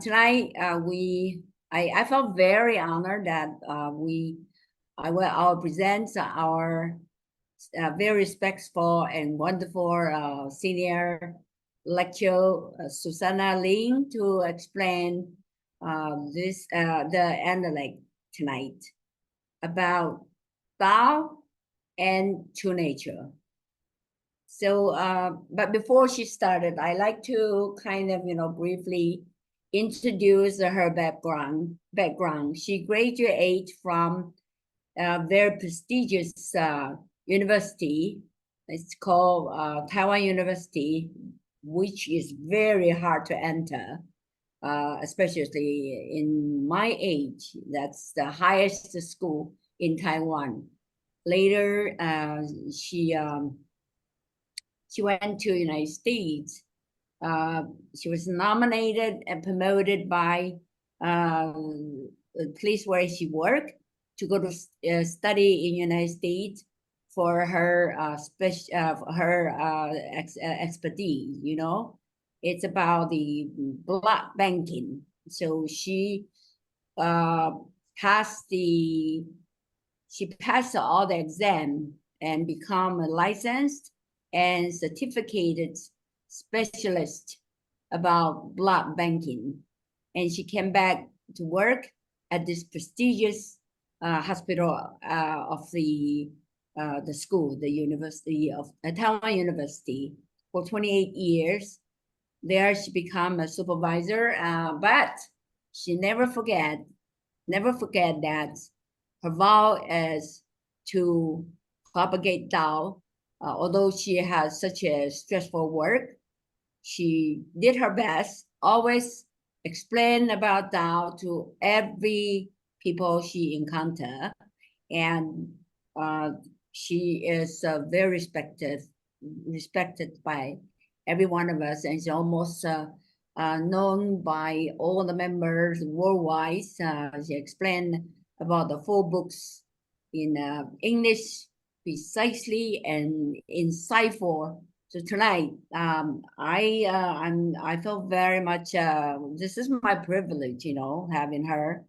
Tonight, I felt very honored that I'll present our very respectful and wonderful senior lecturer Susannah Lin to explain the analyte tonight about Tao and True Nature. So, but before she started, I like to kind of, briefly introduce her background. She graduated from a very prestigious university. It's called Taiwan University, which is very hard to enter, especially in my age. That's the highest school in Taiwan. Later, she went to the United States. She was nominated and promoted by the place where she worked to go to study in United States for her expertise. It's about the blood banking. So she passed all the exam and become a licensed and certificated specialist about blood banking. And she came back to work at this prestigious hospital of the school, the University of Taiwan University, for 28 years. There she became a supervisor, but she never forget that her vow is to propagate Tao. Although she has such a stressful work, she did her best, always explain about Tao to every people she encounter. And she is very respected by every one of us, and is almost known by all the members worldwide. She explained about the 4 books in English, precisely and insightful. So tonight, I feel very much. This is my privilege, having her,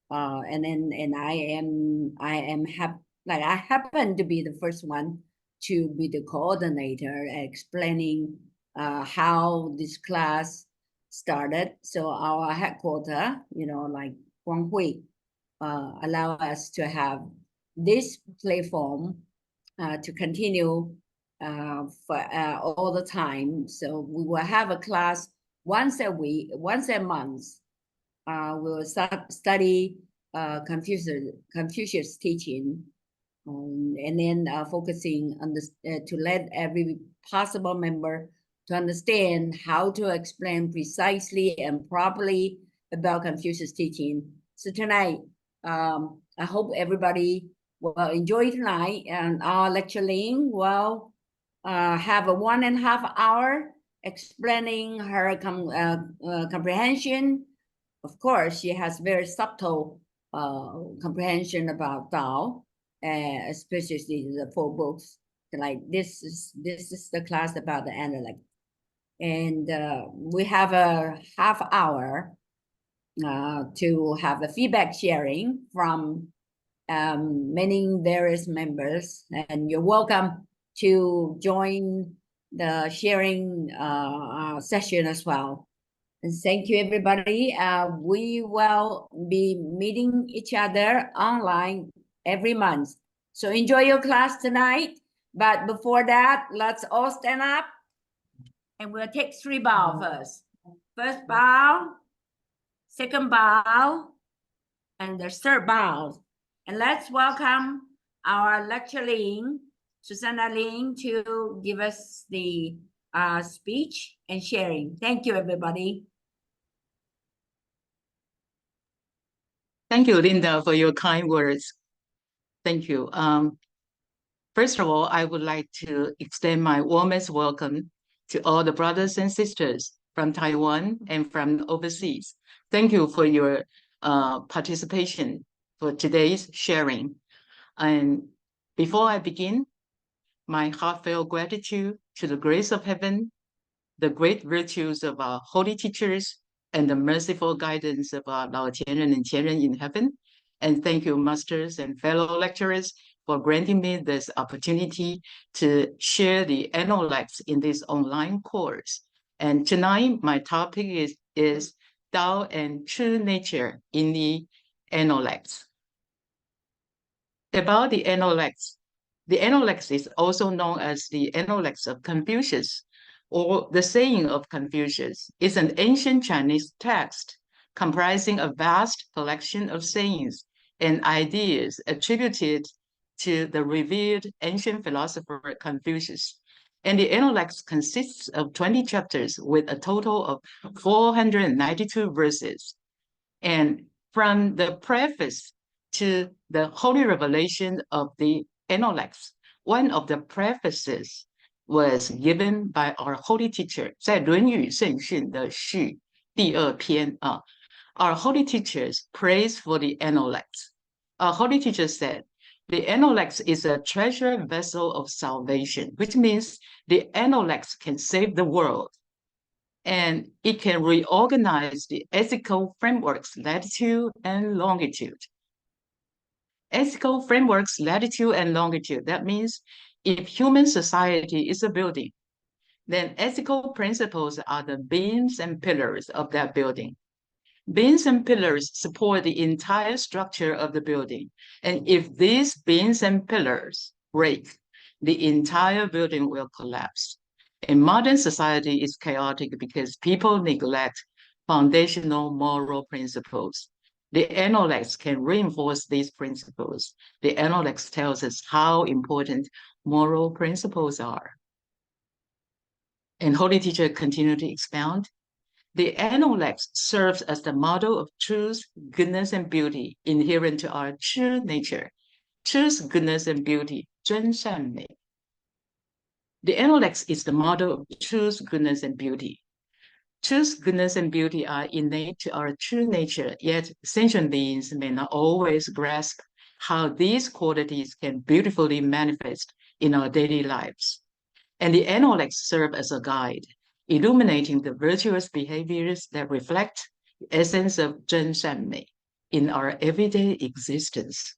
and I am happy. Like, I happen to be the first one to be the coordinator, explaining how this class started. So our headquarters, like Guanghui, allow us to have this platform to continue for all the time. So we will have a class once a week, once a month. We will study Confucius teaching, and then focusing on this to let every possible member to understand how to explain precisely and properly about Confucius teaching. So tonight, I hope everybody will enjoy tonight, and our lecturing will have a 1.5 hour explaining her comprehension. Of course, she has very subtle comprehension about Tao, especially the 4 books. Like this is the class about the analect, and we have a half hour to have a feedback sharing from many various members, and you're welcome to join the sharing session as well. And thank you, everybody. We will be meeting each other online every month. So enjoy your class tonight. But before that, let's all stand up, and we'll take 3 bows first. First bow, second bow, and the third bow. And let's welcome our lecturing, Susannah Lin, to give us the speech and sharing. Thank you, everybody. Thank you, Linda, for your kind words. Thank you. First of all, I would like to extend my warmest welcome to all the brothers and sisters from Taiwan and from overseas. Thank you for your participation for today's sharing. And before I begin, my heartfelt gratitude to the grace of heaven, the great virtues of our holy teachers, and the merciful guidance of our Lao Qianren and Qianren in heaven. And thank you, masters and fellow lecturers, for granting me this opportunity to share the analects in this online course. And tonight, my topic is Tao and True Nature in the analects. About the analects is also known as the analects of Confucius, or the saying of Confucius. It's an ancient Chinese text comprising a vast collection of sayings and ideas attributed to the revered ancient philosopher Confucius. And the Analects consists of 20 chapters with a total of 492 verses. And from the preface to the Holy Revelation of the Analects, one of the prefaces was given by our holy teacher, 在《论语圣训》的序第2篇啊。Our holy teachers praised for the Analects. Our holy teacher said, the Analects is a treasure vessel of salvation, which means the Analects can save the world. And it can reorganize the ethical frameworks, latitude and longitude. Ethical frameworks, latitude and longitude. That means if human society is a building, then ethical principles are the beams and pillars of that building. Beams and pillars support the entire structure of the building. And if these beams and pillars break, the entire building will collapse. And modern society is chaotic because people neglect foundational moral principles. The Analects can reinforce these principles. The Analects tells us how important moral principles are. And Holy Teacher continued to expound. The Analects serves as the model of truth, goodness, and beauty inherent to our true nature. Truth, goodness, and beauty, 真善美. The Analects is the model of truth, goodness, and beauty. Truth, goodness, and beauty are innate to our true nature, yet sentient beings may not always grasp how these qualities can beautifully manifest in our daily lives. And the Analects serve as a guide, illuminating the virtuous behaviors that reflect the essence of 真善美 in our everyday existence.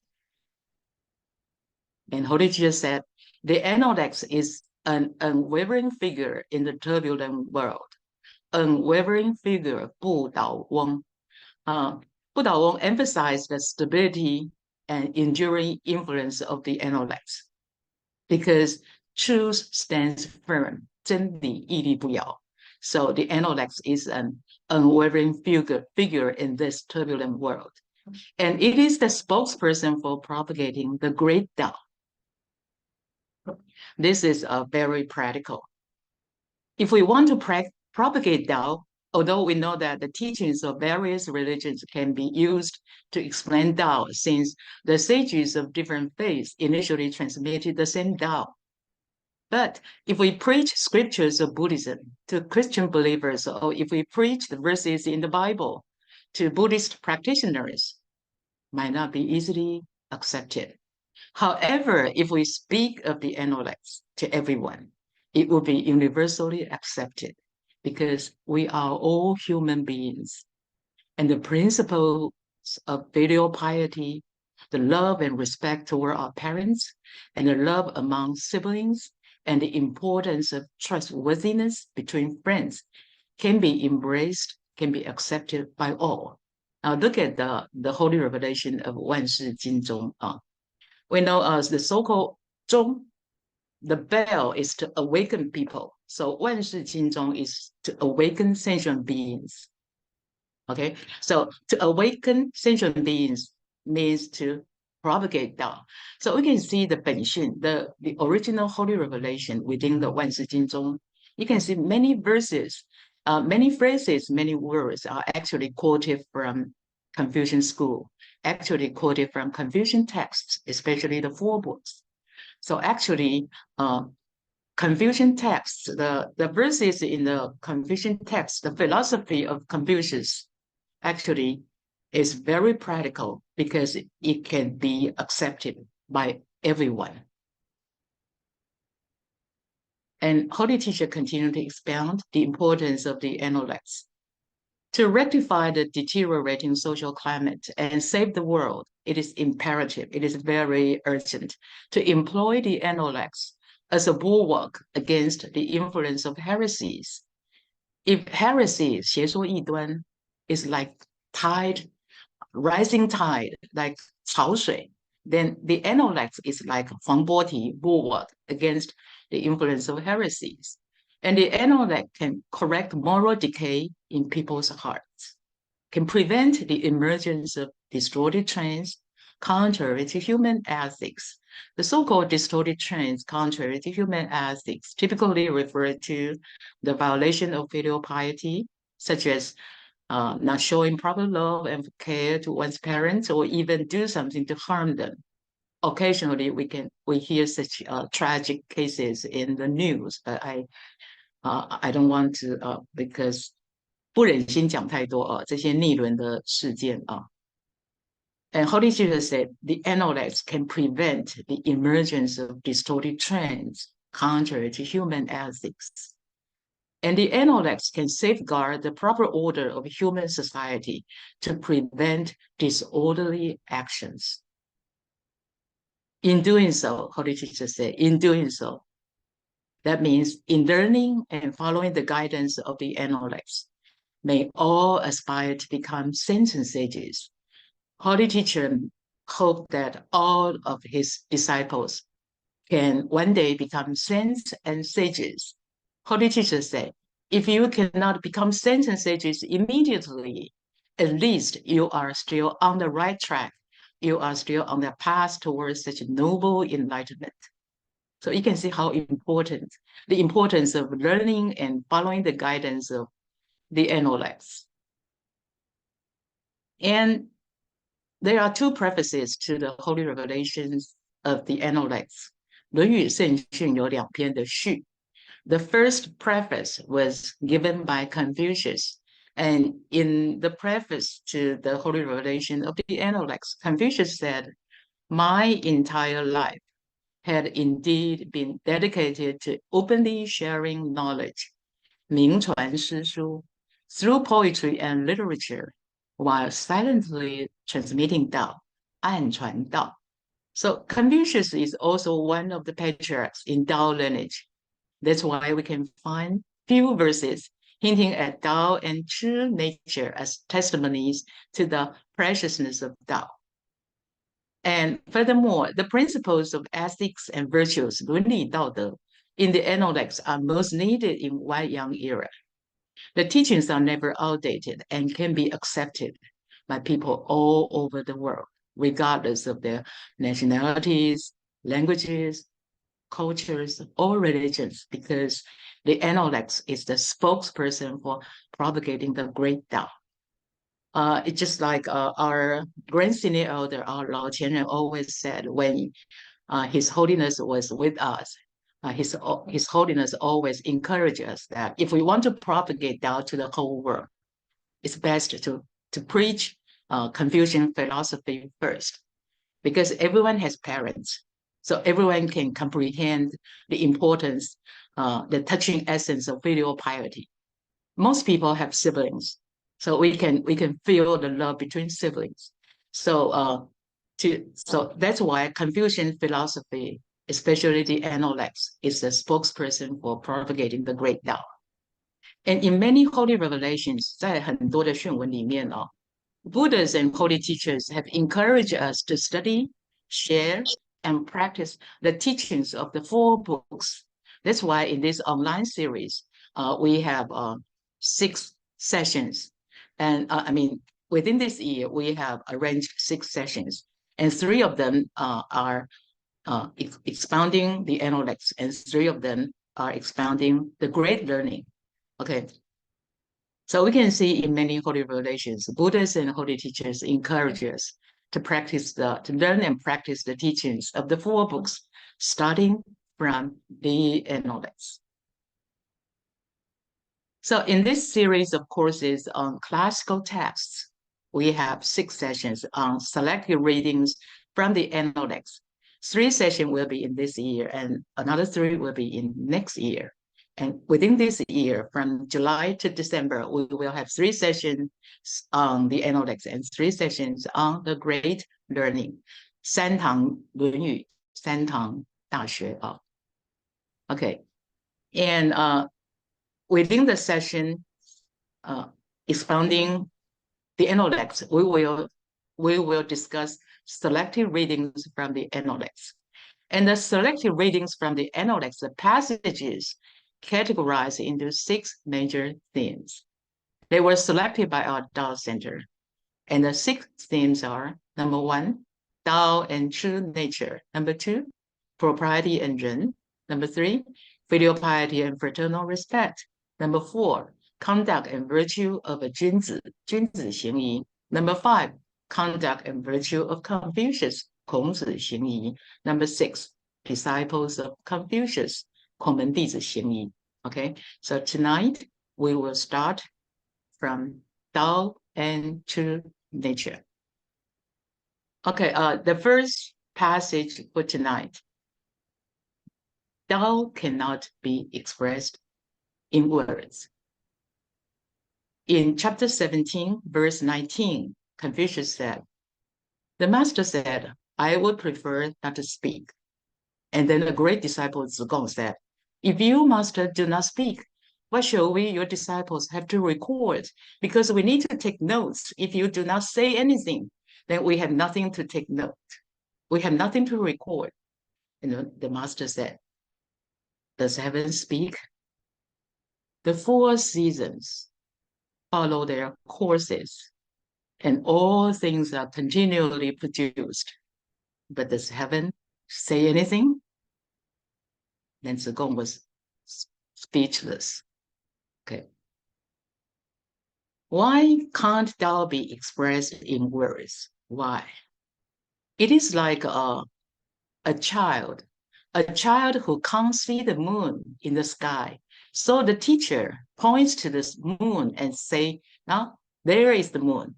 And Holy Teacher said, the Analects is an unwavering figure in the turbulent world. Unwavering figure, 不倒翁. 不倒翁 emphasized the stability and enduring influence of the Analects because truth stands firm. 真理屹立不摇. So the Analects is an unwavering figure in this turbulent world. And it is the spokesperson for propagating the great Tao. This is very practical. If we want to propagate Tao, although we know that the teachings of various religions can be used to explain Tao, since the sages of different faiths initially transmitted the same Tao. But if we preach scriptures of Buddhism to Christian believers, or if we preach the verses in the Bible to Buddhist practitioners, might not be easily accepted. However, if we speak of the Analects to everyone, it will be universally accepted because we are all human beings. And the principles of filial piety, the love and respect toward our parents, and the love among siblings, and the importance of trustworthiness between friends can be embraced, can be accepted by all. Now look at the Holy Revelation of 万世经中. We know as the so-called 钟, the bell is to awaken people. So 万世经中 is to awaken sentient beings. Okay, so to awaken sentient beings means to propagate Tao. So we can see the 本训, the original Holy Revelation within the 万世经中. You can see many verses, many phrases, many words are actually quoted from Confucian school, actually quoted from Confucian texts, especially the 4 books. So actually, Confucian texts, the verses in the Confucian text, the philosophy of Confucius actually is very practical because it can be accepted by everyone. And Holy Teacher continued to expound the importance of the Analects. To rectify the deteriorating social climate and save the world, it is imperative, it is very urgent to employ the intellects as a bulwark against the influence of heresies. If heresy, 邪说异端, is like tide, rising tide, like 潮水, then the intellect is like 防波堤, bulwark against the influence of heresies. And the intellect can correct moral decay in people's hearts, can prevent the emergence of distorted trends contrary to human ethics. The so-called distorted trends contrary to human ethics typically refer to the violation of filial piety, such as not showing proper love and care to one's parents, or even do something to harm them. Occasionally, we hear such tragic cases in the news, but I don't want to because 不忍心讲太多这些逆伦的事件啊。And Holy Jesus said the intellects can prevent the emergence of distorted trends contrary to human ethics. And the intellects can safeguard the proper order of human society to prevent disorderly actions. In doing so, Holy Jesus said, in doing so, that means in learning and following the guidance of the intellects, may all aspire to become saints and sages. Holy Teacher hoped that all of his disciples can one day become saints and sages. Holy Teacher said, if you cannot become saints and sages immediately, at least you are still on the right track. You are still on the path towards such noble enlightenment. So you can see how important, the importance of learning and following the guidance of the intellects. And there are two prefaces to the holy revelations of the intellects. 论语圣训有2篇的序. The first preface was given by Confucius. And in the preface to the holy revelation of the intellects, Confucius said, my entire life had indeed been dedicated to openly sharing knowledge, 名传诗书, through poetry and literature, while silently transmitting Tao, 暗传道. So Confucius is also one of the patriarchs in Tao lineage. That's why we can find few verses hinting at Tao and true nature as testimonies to the preciousness of Tao. And furthermore, the principles of ethics and virtues, 伦理道德, in the intellects are most needed in White-Yang era. The teachings are never outdated and can be accepted by people all over the world, regardless of their nationalities, languages, cultures, or religions, because the intellects is the spokesperson for propagating the great Tao. It's just like our grand senior elder, our Lao Qianren, always said when His Holiness was with us, His Holiness always encouraged us that if we want to propagate Tao to the whole world, it's best to preach Confucian philosophy first, because everyone has parents. So everyone can comprehend the importance, the touching essence of filial piety. Most people have siblings, so we can feel the love between siblings. So that's why Confucian philosophy, especially the intellects, is a spokesperson for propagating the great Tao. And in many holy revelations, 在很多的训文里面Buddhas and holy teachers have encouraged us to study, share, and practice the teachings of the 4 books. That's why in this online series, we have 6 sessions. And within this year, we have arranged 6 sessions, and 3 of them are expounding the intellects, and 3 of them are expounding the great learning. Okay. So we can see in many holy revelations, Buddhas and holy teachers encourage us to learn and practice the teachings of the 4 books, starting from the intellects. So in this series of courses on classical texts, we have 6 sessions on selected readings from the intellects. 3 sessions will be in this year, and another 3 will be in next year. And within this year, from July to December, we will have 3 sessions on the analects and 3 sessions on the great learning. 3堂论语，3堂大学啊。Okay, and within the session, expounding the analects, we will discuss selected readings from the analects. And the selected readings from the analects, the passages categorized into 6 major themes. They were selected by our Tao Center. And the 6 themes are, number 1, Tao and True Nature. Number 2, Propriety and Ren. Number 3, Filial Piety and Fraternal Respect. Number 4, Conduct and Virtue of a 君子行仪. Number 5, Conduct and Virtue of Confucius, 孔子行仪. Number 6, Disciples of Confucius, 孔门弟子行仪. Okay, so tonight we will start from Tao and True Nature. Okay, the first passage for tonight. Tao cannot be expressed in words. In chapter 17, verse 19, Confucius said, the master said, I would prefer not to speak. And then a great disciple Zigong said, if you, master, do not speak, what shall we, your disciples, have to record? Because we need to take notes. If you do not say anything, then we have nothing to take note. We have nothing to record. And the master said, does heaven speak? The 4 seasons follow their courses, and all things are continually produced. But does heaven say anything? Then Zigong was speechless. Okay. Why can't Tao be expressed in words? Why? It is like a child who can't see the moon in the sky. So the teacher points to this moon and say, now there is the moon.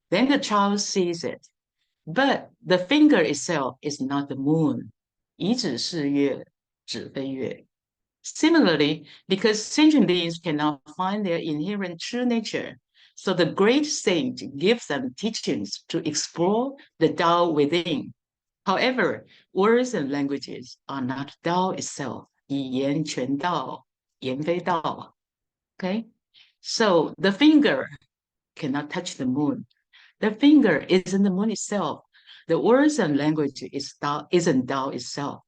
Then the child sees it. But the finger itself is not the moon. 以指示月，指非月. Similarly, because sentient beings cannot find their inherent true nature, so the great sage gives them teachings to explore the Tao within. However, words and languages are not Tao itself. 以言全道，言非道. Okay? So the finger cannot touch the moon. The finger isn't the moon itself. The words and language isn't Tao itself.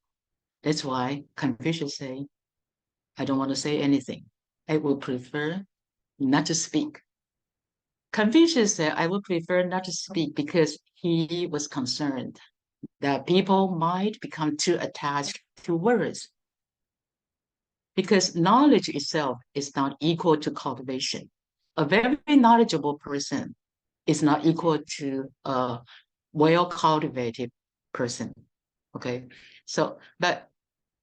That's why Confucius say, I don't want to say anything. I would prefer not to speak. Confucius said, I would prefer not to speak because he was concerned that people might become too attached to words. Because knowledge itself is not equal to cultivation. A very knowledgeable person is not equal to a well-cultivated person. Okay, so, but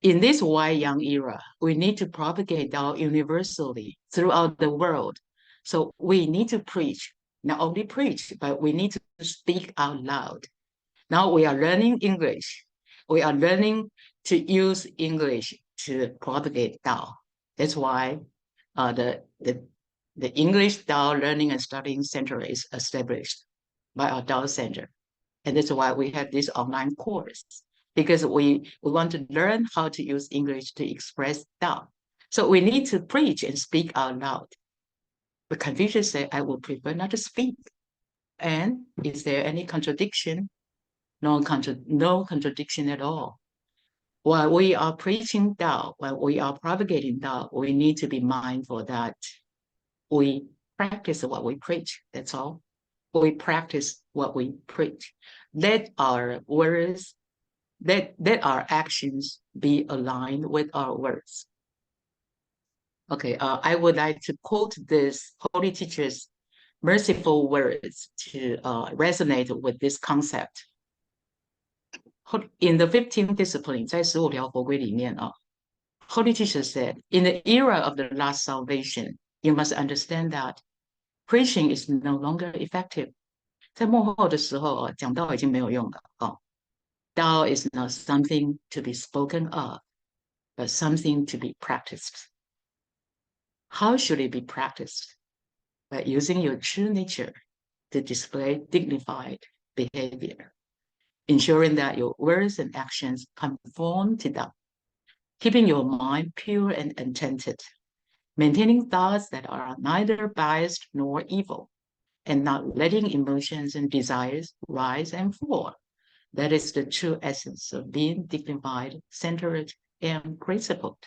in this Y-Yang era, we need to propagate Tao universally throughout the world. So we need to preach, not only preach, but we need to speak out loud. Now we are learning English. We are learning to use English to propagate Tao. That's why the English Tao Learning and Studying Center is established by our Tao Center. And that's why we have this online course, because we want to learn how to use English to express Tao. So we need to preach and speak out loud. But Confucius said, I would prefer not to speak. And is there any contradiction? No contradiction at all. While we are preaching Tao, while we are propagating Tao, we need to be mindful that we practice what we preach. That's all. We practice what we preach. Let our words, let our actions be aligned with our words. Okay, I would like to quote this holy teacher's merciful words to resonate with this concept. In the 15th discipline, 在15条佛规里面啊, holy teacher said, in the era of the last salvation, you must understand that preaching is no longer effective. 在末后的时候啊，讲道已经没有用了啊。Tao is not something to be spoken of, but something to be practiced. How should it be practiced? By using your true nature to display dignified behavior, ensuring that your words and actions conform to Tao, keeping your mind pure and contented, maintaining thoughts that are neither biased nor evil, and not letting emotions and desires rise and fall. That is the true essence of being dignified, centered, and principled.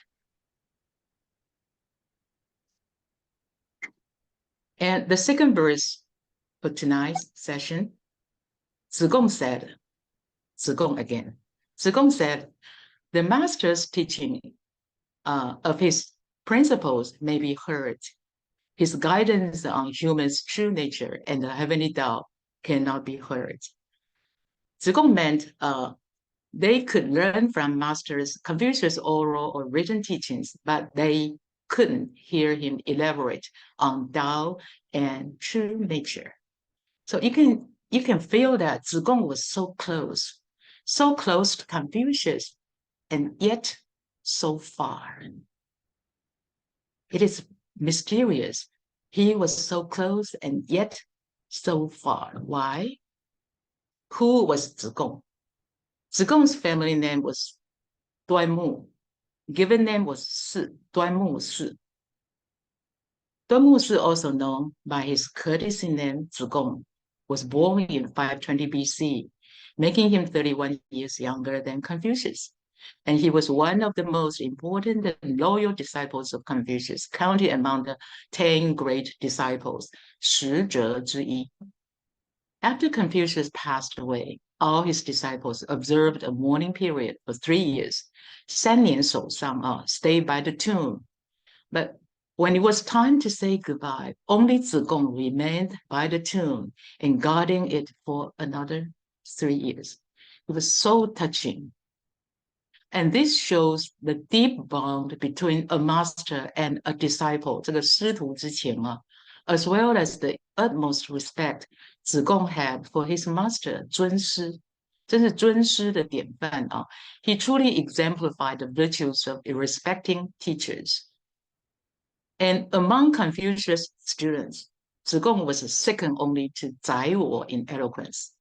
And the second verse for tonight's session, Zigong said, Zigong again. Zigong said, the master's teaching of his principles may be heard. His guidance on human's true nature and the heavenly Tao cannot be heard. Zigong meant they could learn from Master's Confucius oral or written teachings, but they couldn't hear him elaborate on Tao and true nature. So you can feel that Zigong was so close to Confucius, and yet so far. It is mysterious. He was so close and yet so far. Why? Who was Zigong? Zigong's family name was Duanmu. Given name was Si, Duanmu Si. Duanmu Si, also known by his courtesy name Zigong, was born in 520 BC, making him 31 years younger than Confucius. And he was one of the most important and loyal disciples of Confucius, counted among the 10 great disciples, 10者之一. After Confucius passed away, all his disciples observed a mourning period for 3 years. 3年守丧, stayed by the tomb. But when it was time to say goodbye, only Zigong remained by the tomb and guarding it for another 3 years. It was so touching. And this shows the deep bond between a master and a disciple, 这个师徒之情, as well as the utmost respect Zigong had for his master, 尊师. 真是尊师的典范, He truly exemplified the virtues of respecting teachers. And among Confucius students, Zigong was second only to 宰我 in eloquence.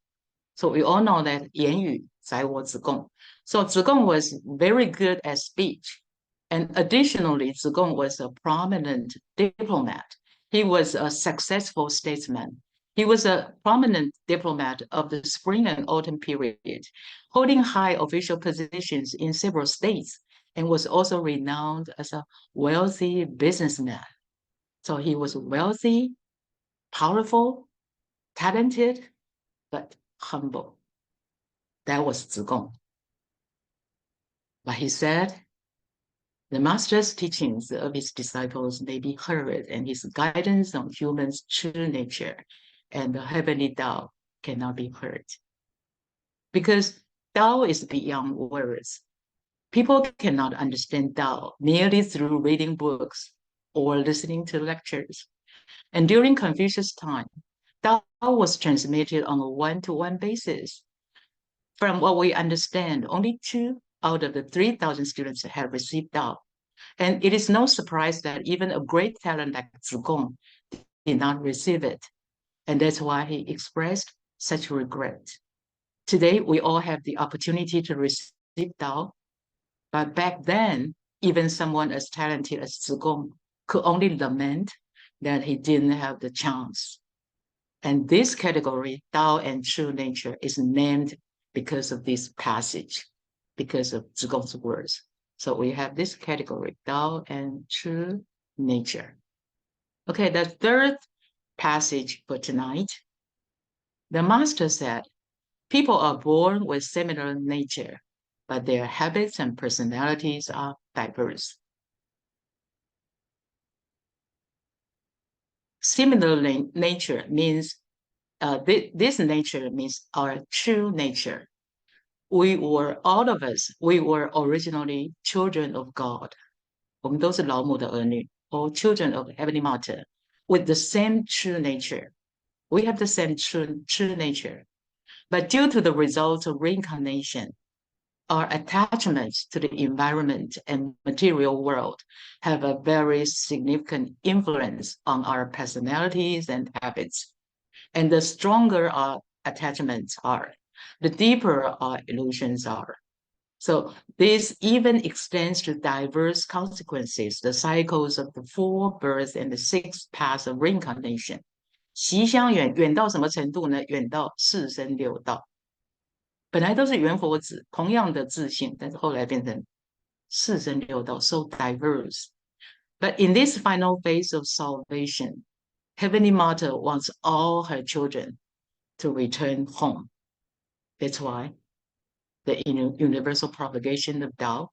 So we all know that 言语宰我Zigong. So Zigong was very good at speech. And additionally, Zigong was a prominent diplomat. He was a successful statesman. He was a prominent diplomat of the spring and autumn period, holding high official positions in several states, and was also renowned as a wealthy businessman. So he was wealthy, powerful, talented, but humble. That was Zigong. But he said, the master's teachings of his disciples may be heard, and his guidance on humans' true nature and the heavenly Tao cannot be heard. Because Tao is beyond words. People cannot understand Tao merely through reading books or listening to lectures. And during Confucius' time, Tao was transmitted on a one-to-one basis. From what we understand, only 2 out of the 3,000 students have received Tao. And it is no surprise that even a great talent like Zigong did not receive it. And that's why he expressed such regret. Today, we all have the opportunity to receive Tao. But back then, even someone as talented as Zigong could only lament that he didn't have the chance. And this category, Tao and True Nature, is named because of this passage, because of Zigong's words. So we have this category, Tao and True Nature. Okay, the third passage for tonight. The master said, people are born with similar nature, but their habits and personalities are diverse. Similar nature means, this nature means our true nature. All of us, we were originally children of God. 我们都是老母的儿女, or children of Heavenly Mother, with the same true nature. We have the same true nature. But due to the results of reincarnation, our attachments to the environment and material world have a very significant influence on our personalities and habits. And the stronger our attachments are, the deeper our illusions are. So this even extends to diverse consequences, the cycles of the 4 births and the 6 paths of reincarnation. 习相远，远到什么程度呢？远到4生6道。本来都是圆佛子，同样的自信，但是后来变成4生6道 ，so diverse. But in this final phase of salvation, Heavenly Mother wants all her children to return home. That's why the universal propagation of Tao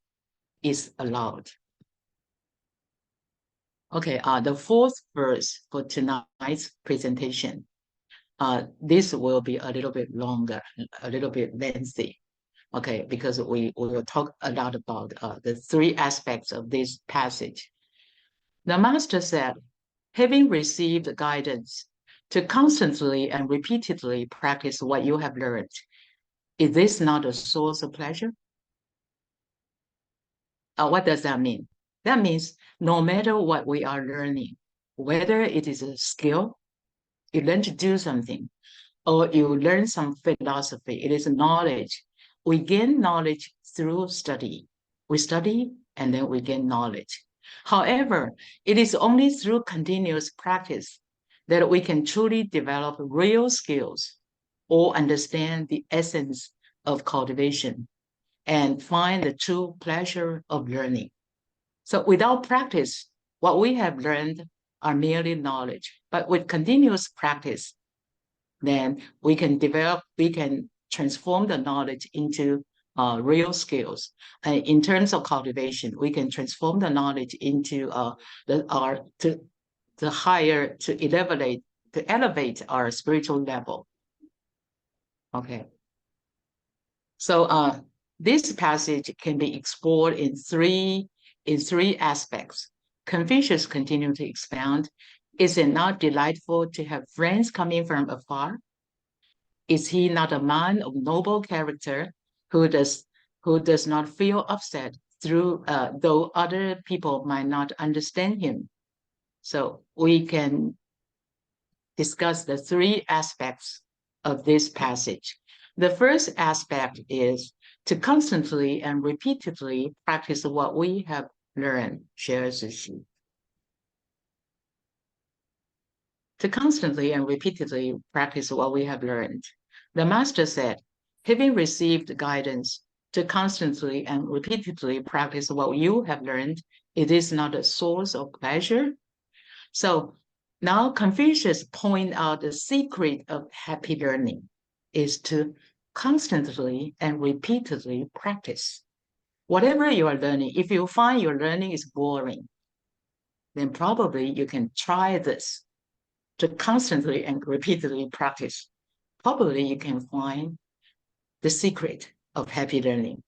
is allowed. Okay, the 4th verse for tonight's presentation. This will be a little bit longer, a little bit lengthy, okay, because we will talk a lot about the 3 aspects of this passage. The Master said, having received guidance to constantly and repeatedly practice what you have learned, is this not a source of pleasure? What does that mean? That means no matter what we are learning, whether it is a skill, you learn to do something, or you learn some philosophy, it is knowledge. We gain knowledge through study. We study and then we gain knowledge. However, it is only through continuous practice that we can truly develop real skills or understand the essence of cultivation and find the true pleasure of learning. So without practice, what we have learned are merely knowledge. But with continuous practice, then we can transform the knowledge into real skills. In terms of cultivation, we can transform the knowledge into to elevate our spiritual level. Okay. So this passage can be explored in three aspects. Confucius continued to expound, is it not delightful to have friends coming from afar? Is he not a man of noble character who does not feel upset though other people might not understand him? So we can discuss the 3 aspects of this passage. The first aspect is to constantly and repeatedly practice what we have learned, 学而时习. To constantly and repeatedly practice what we have learned. The Master said, having received guidance to constantly and repeatedly practice what you have learned, it is not a source of pleasure. So now Confucius points out the secret of happy learning is to constantly and repeatedly practice. Whatever you are learning, if you find your learning is boring, then probably you can try this to constantly and repeatedly practice. Probably you can find the secret of happy learning.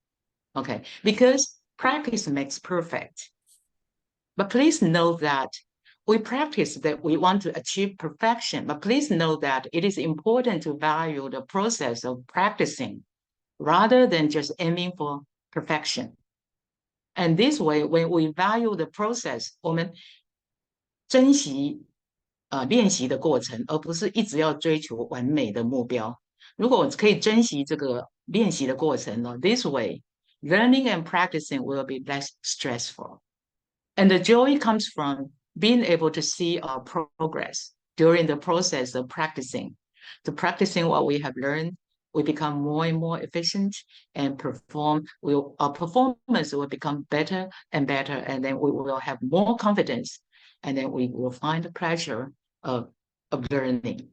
Okay, because practice makes perfect. But please note that we practice that we want to achieve perfection, but please note that it is important to value the process of practicing rather than just aiming for perfection. And this way, when we value the process, 我们珍惜练习的过程，而不是一直要追求完美的目标。如果可以珍惜这个练习的过程呢 ，this way, learning and practicing will be less stressful. And the joy comes from being able to see our progress during the process of practicing. To practicing what we have learned, we become more and more efficient and our performance will become better and better, and then we will have more confidence, and then we will find the pleasure of learning.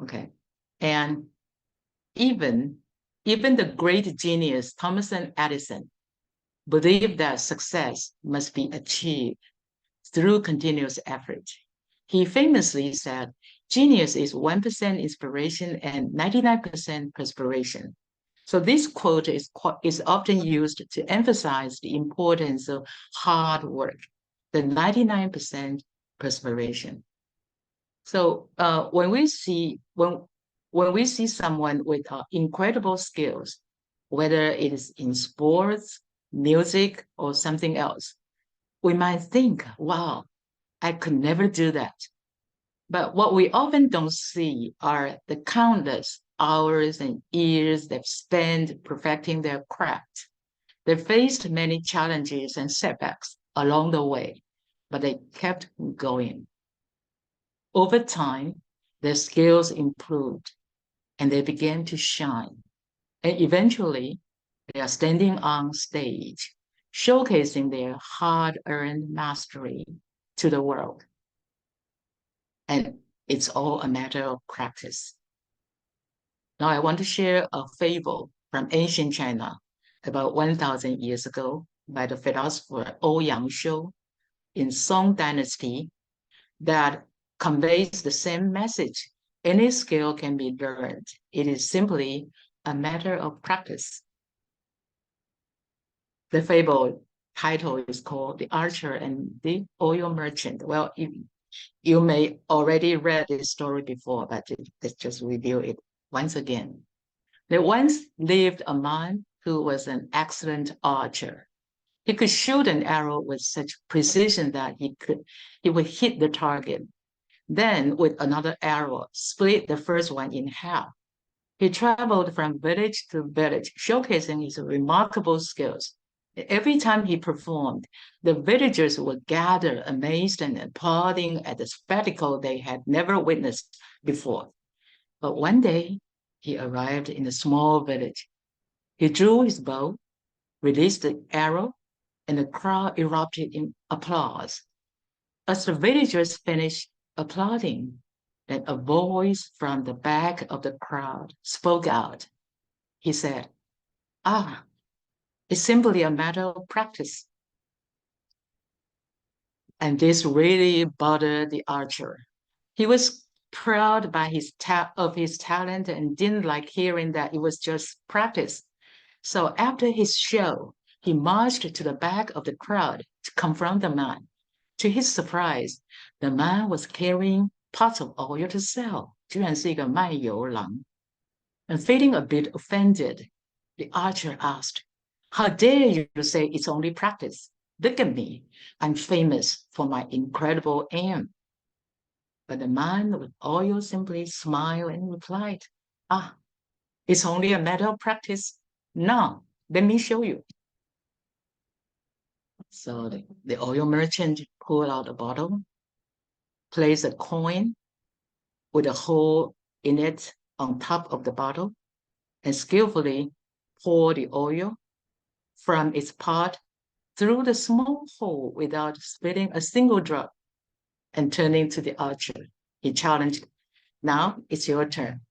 Okay. And even the great genius Thomas Edison believed that success must be achieved through continuous effort. He famously said, genius is 1% inspiration and 99% perspiration. So this quote is often used to emphasize the importance of hard work, the 99% perspiration. So when we see someone with incredible skills, whether it is in sports, music, or something else. We might think, wow, I could never do that. But what we often don't see are the countless hours and years they've spent perfecting their craft. They faced many challenges and setbacks along the way, but they kept going. Over time, their skills improved and they began to shine. And eventually, they are standing on stage, showcasing their hard-earned mastery to the world. And it's all a matter of practice. Now I want to share a fable from ancient China about 1,000 years ago by the philosopher Ouyang Xiu in Song Dynasty that conveys the same message. Any skill can be learned. It is simply a matter of practice. The fable title is called The Archer and the Oil Merchant. Well, you may already read this story before, but let's just review it once again. There once lived a man who was an excellent archer. He could shoot an arrow with such precision that he would hit the target. Then, with another arrow, split the first one in half. He traveled from village to village, showcasing his remarkable skills. Every time he performed, the villagers would gather amazed and applauding at the spectacle they had never witnessed before. But one day, he arrived in a small village. He drew his bow, released the arrow, and the crowd erupted in applause. As the villagers finished applauding, then a voice from the back of the crowd spoke out. He said, "Ah, it's simply a matter of practice." And this really bothered the archer. He was proud by of his talent and didn't like hearing that it was just practice. So after his show, he marched to the back of the crowd to confront the man. To his surprise, the man was carrying pots of oil to sell. 居然是一个卖油郎. And feeling a bit offended, the archer asked, "How dare you say it's only practice? Look at me. I'm famous for my incredible aim." But the man with oil simply smiled and replied, "Ah, it's only a matter of practice. Now, let me show you." So the oil merchant pulled out a bottle, placed a coin with a hole in it on top of the bottle, and skillfully poured the oil from its pot through the small hole without spilling a single drop. And turning to the archer, he challenged, "Now it's your turn."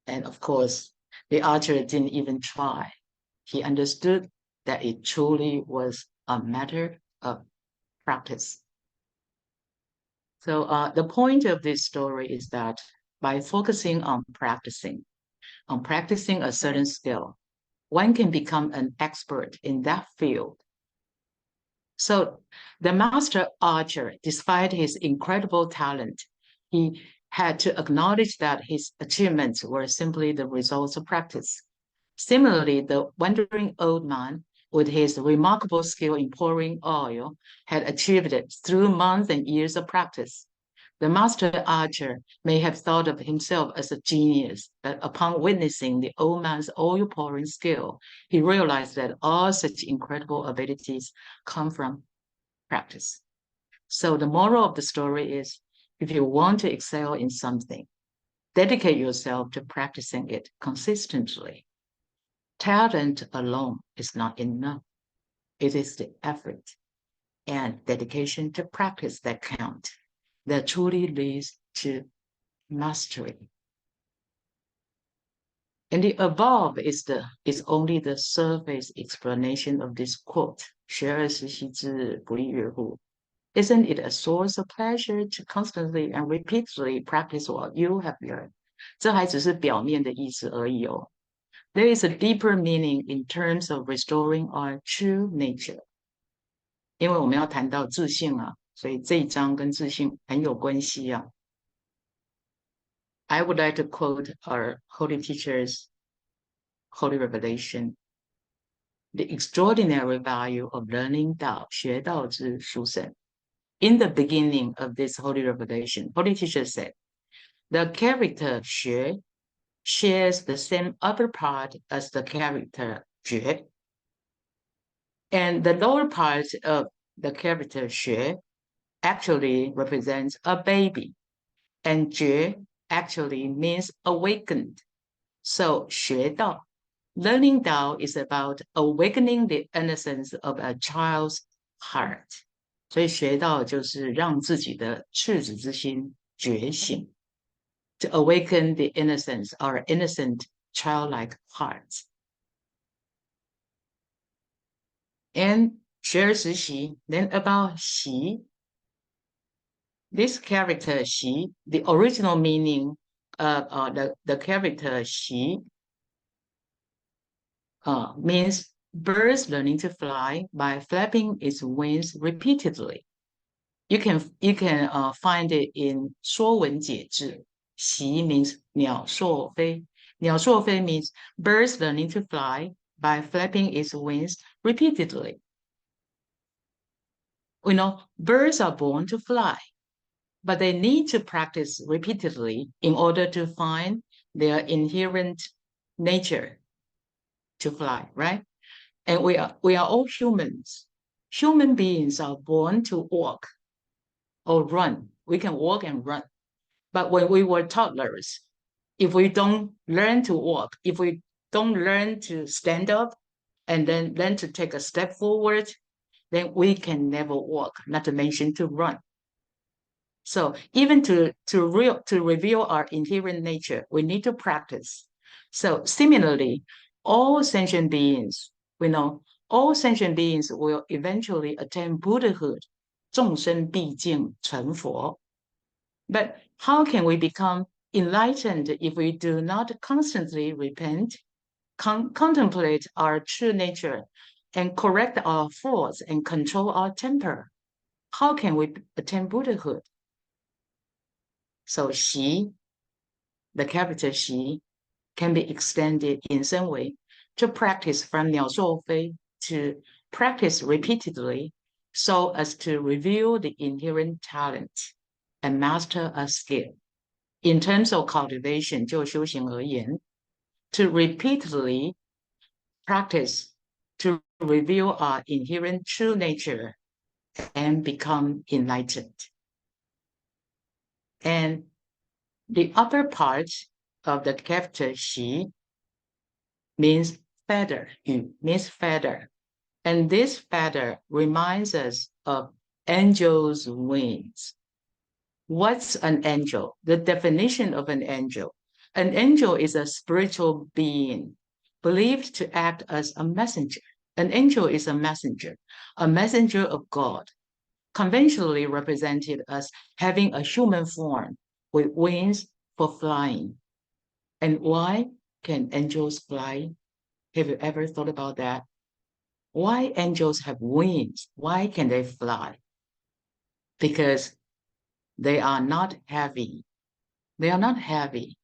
And of course, the archer didn't even try. He understood that it truly was a matter of practice. So the point of this story is that by focusing on practicing a certain skill, one can become an expert in that field. So the master archer, despite his incredible talent, he had to acknowledge that his achievements were simply the results of practice. Similarly, the wandering old man, with his remarkable skill in pouring oil, had achieved it through months and years of practice. The master archer may have thought of himself as a genius, but upon witnessing the old man's oil pouring skill, he realized that all such incredible abilities come from practice. So the moral of the story is, if you want to excel in something, dedicate yourself to practicing it consistently. Talent alone is not enough. It is the effort and dedication to practice that count, that truly leads to mastery. And the above is only the surface explanation of this quote. 学而时习之，不亦说乎? Isn't it a source of pleasure to constantly and repeatedly practice what you have learned? 这还只是表面的意思而已哦。There is a deeper meaning in terms of restoring our true nature. 因为我们要谈到自信啊，所以这一章跟自信很有关系啊。I would like to quote our holy teachers Holy Revelation, the extraordinary value of learning Tao, 学道之殊胜. In the beginning of this Holy Revelation, Holy Teacher said, the character 学 shares the same upper part as the character 觉. And the lower part of the character 学 actually represents a baby. And 觉 actually means awakened. So 学道, learning Tao is about awakening the innocence of a child's heart. 所以学道就是让自己的赤子之心觉醒。To awaken the innocence, our innocent childlike hearts. And 学而时习, then about 习. This character 习, the original meaning of the character 习 means birds learning to fly by flapping its wings repeatedly. You can find it in 说文解字. 习 means 鸟硕飞. 鸟硕飞 means birds learning to fly by flapping its wings repeatedly. We know birds are born to fly, but they need to practice repeatedly in order to find their inherent nature to fly, right? And we are all humans. Human beings are born to walk or run. We can walk and run. But when we were toddlers, if we don't learn to walk, if we don't learn to stand up and then learn to take a step forward, then we can never walk, not to mention to run. So even to reveal our inherent nature, we need to practice. So similarly, all sentient beings, we know, all sentient beings will eventually attain Buddhahood, 众生毕竟成佛. But how can we become enlightened if we do not constantly repent, contemplate our true nature, and correct our faults and control our temper? How can we attain Buddhahood? So 习, the character 习, can be extended in some way to practice from 鸟硕飞 to practice repeatedly so as to reveal the inherent talent and master a skill. In terms of cultivation, 就修行而言, to repeatedly practice to reveal our inherent true nature and become enlightened. And the upper part of the character 习 means feather, 羽 means feather. And this feather reminds us of angels' wings. What's an angel? The definition of an angel. An angel is a spiritual being believed to act as a messenger. An angel is a messenger of God, conventionally represented as having a human form with wings for flying. And why can angels fly? Have you ever thought about that? Why angels have wings? Why can they fly? Because they are not heavy. They are not heavy.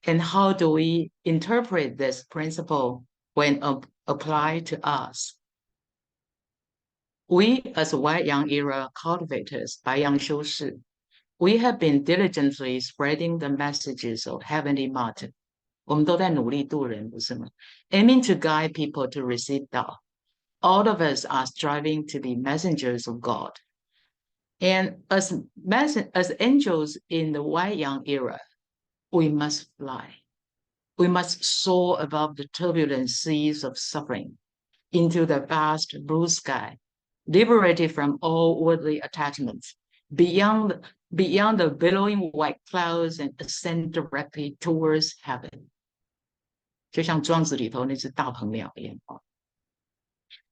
And how do we interpret this principle when applied to us? We, as White Yang era cultivators, 白杨修士, we have been diligently spreading the messages of Heavenly Mother. 我们都在努力度人，不是吗? Aiming to guide people to receive Tao. All of us are striving to be messengers of God. And as angels in the White Yang era, we must fly. We must soar above the turbulent seas of suffering into the vast blue sky, liberated from all worldly attachments, beyond the billowing white clouds and ascend directly towards heaven. 就像庄子里头那只大鹏鸟一样。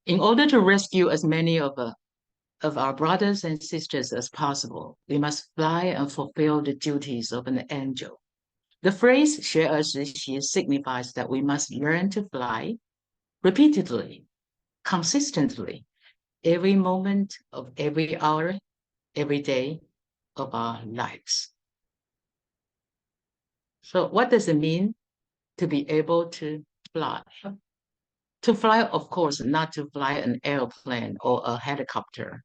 In order to rescue as many of our brothers and sisters as possible, we must fly and fulfill the duties of an angel. The phrase 学而时习 signifies that we must learn to fly repeatedly, consistently, every moment of every hour, every day of our lives. So what does it mean to be able to fly. To fly, of course, not to fly an airplane or a helicopter.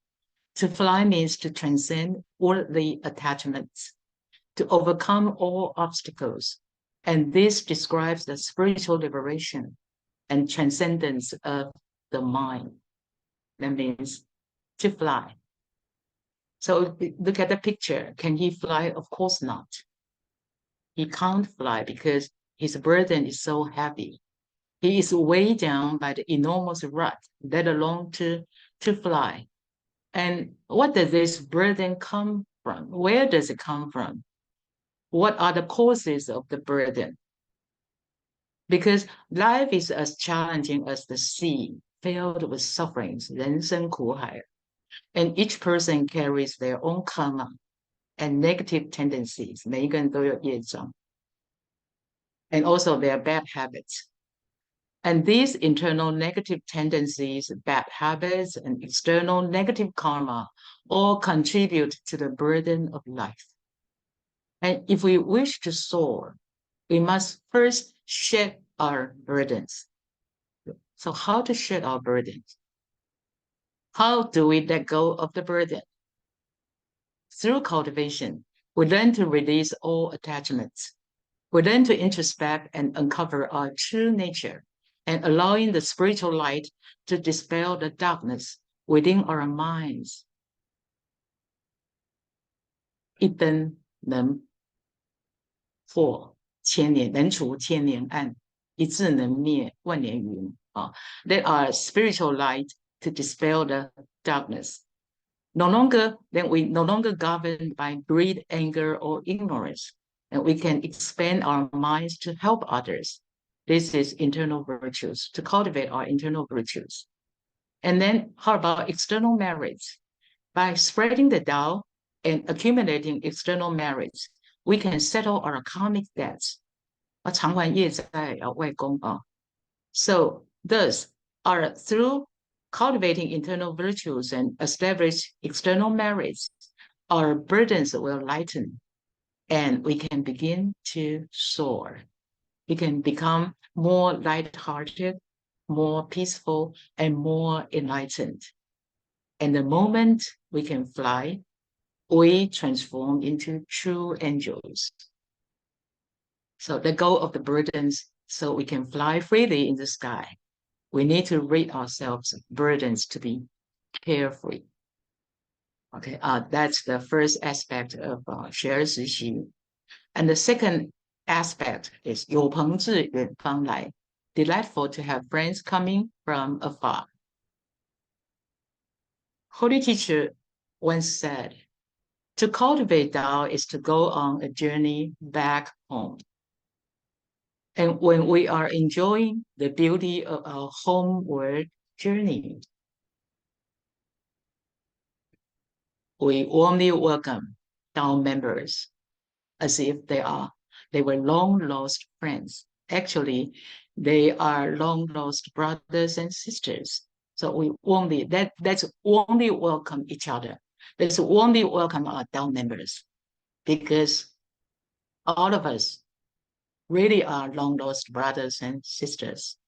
To fly means to transcend worldly attachments, to overcome all obstacles. And this describes the spiritual liberation and transcendence of the mind. That means to fly. So look at the picture. Can he fly? Of course not. He can't fly because his burden is so heavy. He is weighed down by the enormous rod, let alone to fly. And what does this burden come from? Where does it come from? What are the causes of the burden? Because life is as challenging as the sea, filled with sufferings, 人生苦海. And each person carries their own karma and negative tendencies. 每一个人都有业障. And also their bad habits. And these internal negative tendencies, bad habits, and external negative karma all contribute to the burden of life. And if we wish to soar, we must first shed our burdens. So how to shed our burdens? How do we let go of the burden? Through cultivation, we learn to release all attachments. We learn to introspect and uncover our true nature, and allowing the spiritual light to dispel the darkness within our minds. 一灯能破千年，能除千年暗；一字能灭万年云。Let our spiritual light to dispel the darkness. We no longer governed by greed, anger, or ignorance, and we can expand our minds to help others. This is internal virtues, to cultivate our internal virtues. And then how about external merits? By spreading the Tao and accumulating external merits, we can settle our karmic debts. 偿还业债要外公啊. So thus, through cultivating internal virtues and establish external merits, our burdens will lighten, and we can begin to soar. We can become more light-hearted, more peaceful, and more enlightened. And the moment we can fly, we transform into true angels. So let go of the burdens so we can fly freely in the sky. We need to rid ourselves of burdens to be carefree. Okay, that's the first aspect of 学而时习. And the second aspect is 有朋自远方来, delightful to have friends coming from afar. Holy teacher once said, to cultivate Tao is to go on a journey back home. And when we are enjoying the beauty of our homeward journey, we warmly welcome Tao members as if they were long-lost friends. Actually, they are long-lost brothers and sisters. So we warmly, let's warmly welcome each other. Let's warmly welcome our Tao members, because all of us really are long-lost brothers and sisters.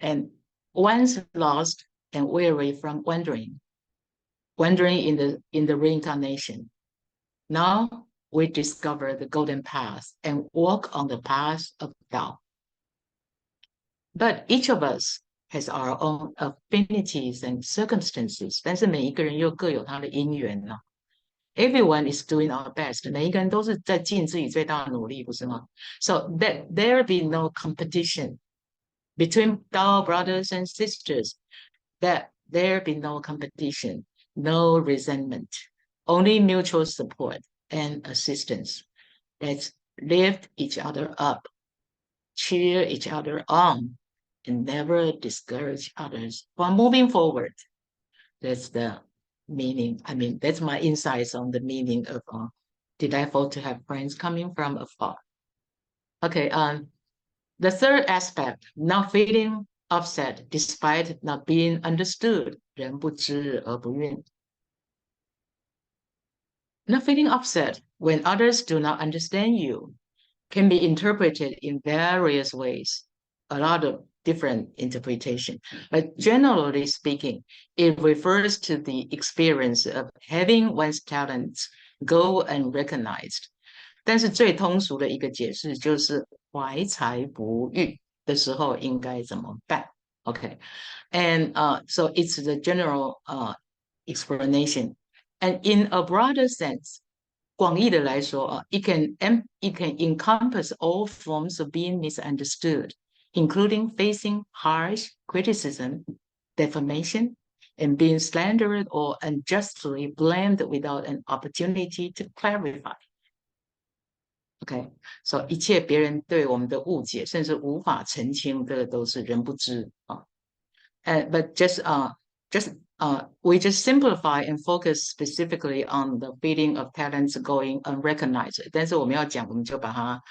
And once lost and weary from wandering in the reincarnation, now we discover the golden path and walk on the path of Tao. But each of us has our own affinities and circumstances. 但是每一个人又各有他的因缘呢。Everyone is doing our best. 每一个人都是在尽自己最大的努力，不是吗？ So that there be no competition between Tao brothers and sisters. That there be no competition, no resentment, only mutual support and assistance. Let's lift each other up, cheer each other on, and never discourage others from moving forward. That's the meaning. I mean, that's my insights on the meaning of delightful to have friends coming from afar. Okay, the third aspect, not feeling upset despite not being understood. 人不知而不愠. Not feeling upset when others do not understand you can be interpreted in various ways. a lot of different interpretation. But generally speaking, it refers to the experience of having one's talents go unrecognized. 但是最通俗的一个解释就是怀才不遇的时候应该怎么办 ？Okay, and so it's the general explanation. And in a broader sense, 广义的来说it can encompass all forms of being misunderstood, including facing harsh criticism, defamation, and being slandered or unjustly blamed without an opportunity to clarify. Okay, so 一切别人对我们的误解，甚至无法澄清，这个都是人不知啊。But we just simplify and focus specifically on the feeling of talents going unrecognized. 但是我们要讲，我们就把它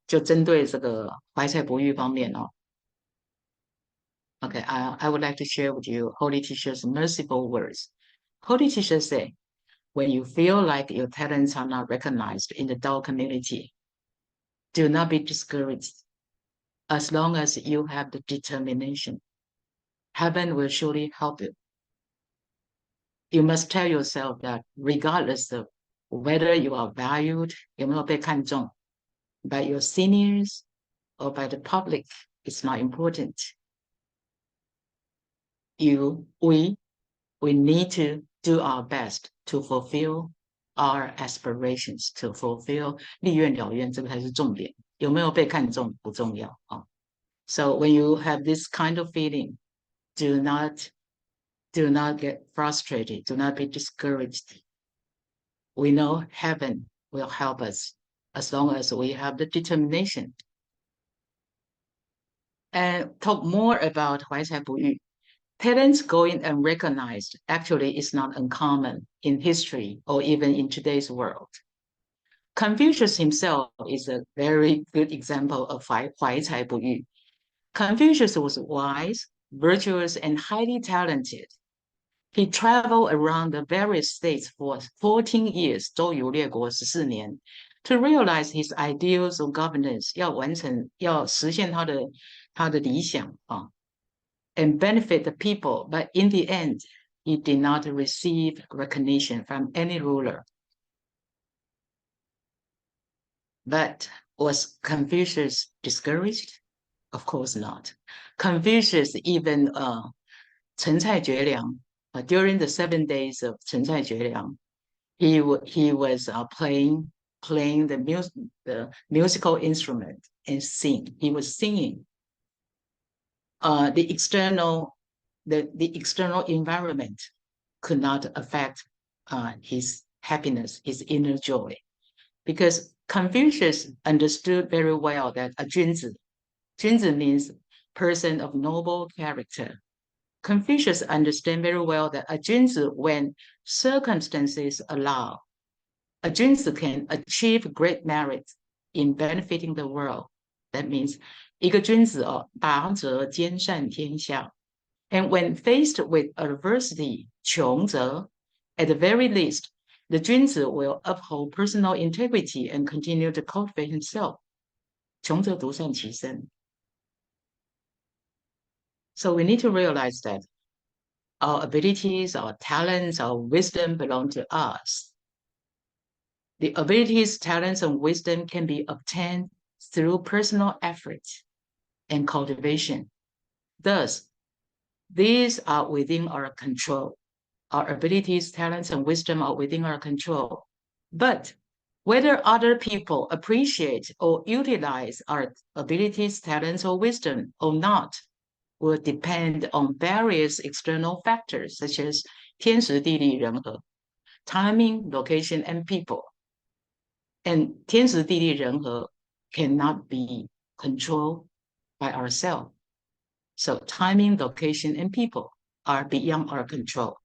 就针对这个怀才不遇方面哦。Okay, I would like to share with you Holy Teacher's merciful words. Holy Teacher say, when you feel like your talents are not recognized in the Tao community, do not be discouraged. As long as you have the determination, heaven will surely help you. You must tell yourself that regardless of whether you are valued, 有没有被看重 by your seniors or by the public, it's not important. We need to do our best to fulfill our aspirations, to fulfill 立愿了愿，这个才是重点。有没有被看重不重要啊。So when you have this kind of feeling, do not get frustrated, do not be discouraged. We know heaven will help us as long as we have the determination. And talk more about 怀才不遇. Talents going unrecognized actually is not uncommon in history or even in today's world. Confucius himself is a very good example of 怀才不遇. Confucius was wise, virtuous, and highly talented. He traveled around the various states for 14 years, 周游列国14年, to realize his ideals of governance, 要实现他的理想啊。And benefit the people, but in the end, he did not receive recognition from any ruler. But was Confucius discouraged? Of course not. Confucius even 陈蔡绝粮 during the 7 days of 陈蔡绝粮, he was playing the musical instrument and sing. He was singing. The external environment could not affect his happiness, his inner joy, because Confucius understood very well that a 君子 means person of noble character. Confucius understands very well that a 君子, when circumstances allow, a 君子 can achieve great merit in benefiting the world. That means 一个君子达则兼善天下. And when faced with adversity, 穷则, at the very least, the 君子 will uphold personal integrity and continue to cultivate himself. 穷则独善其身. So we need to realize that our abilities, our talents, our wisdom belong to us. The abilities, talents, and wisdom can be obtained through personal effort and cultivation. Thus, these are within our control. Our abilities, talents, and wisdom are within our control. But whether other people appreciate or utilize our abilities, talents, or wisdom or not will depend on various external factors such as 天时地利人和, timing, location, and people. And 天时地利人和 cannot be controlled by ourselves. So timing, location, and people are beyond our control.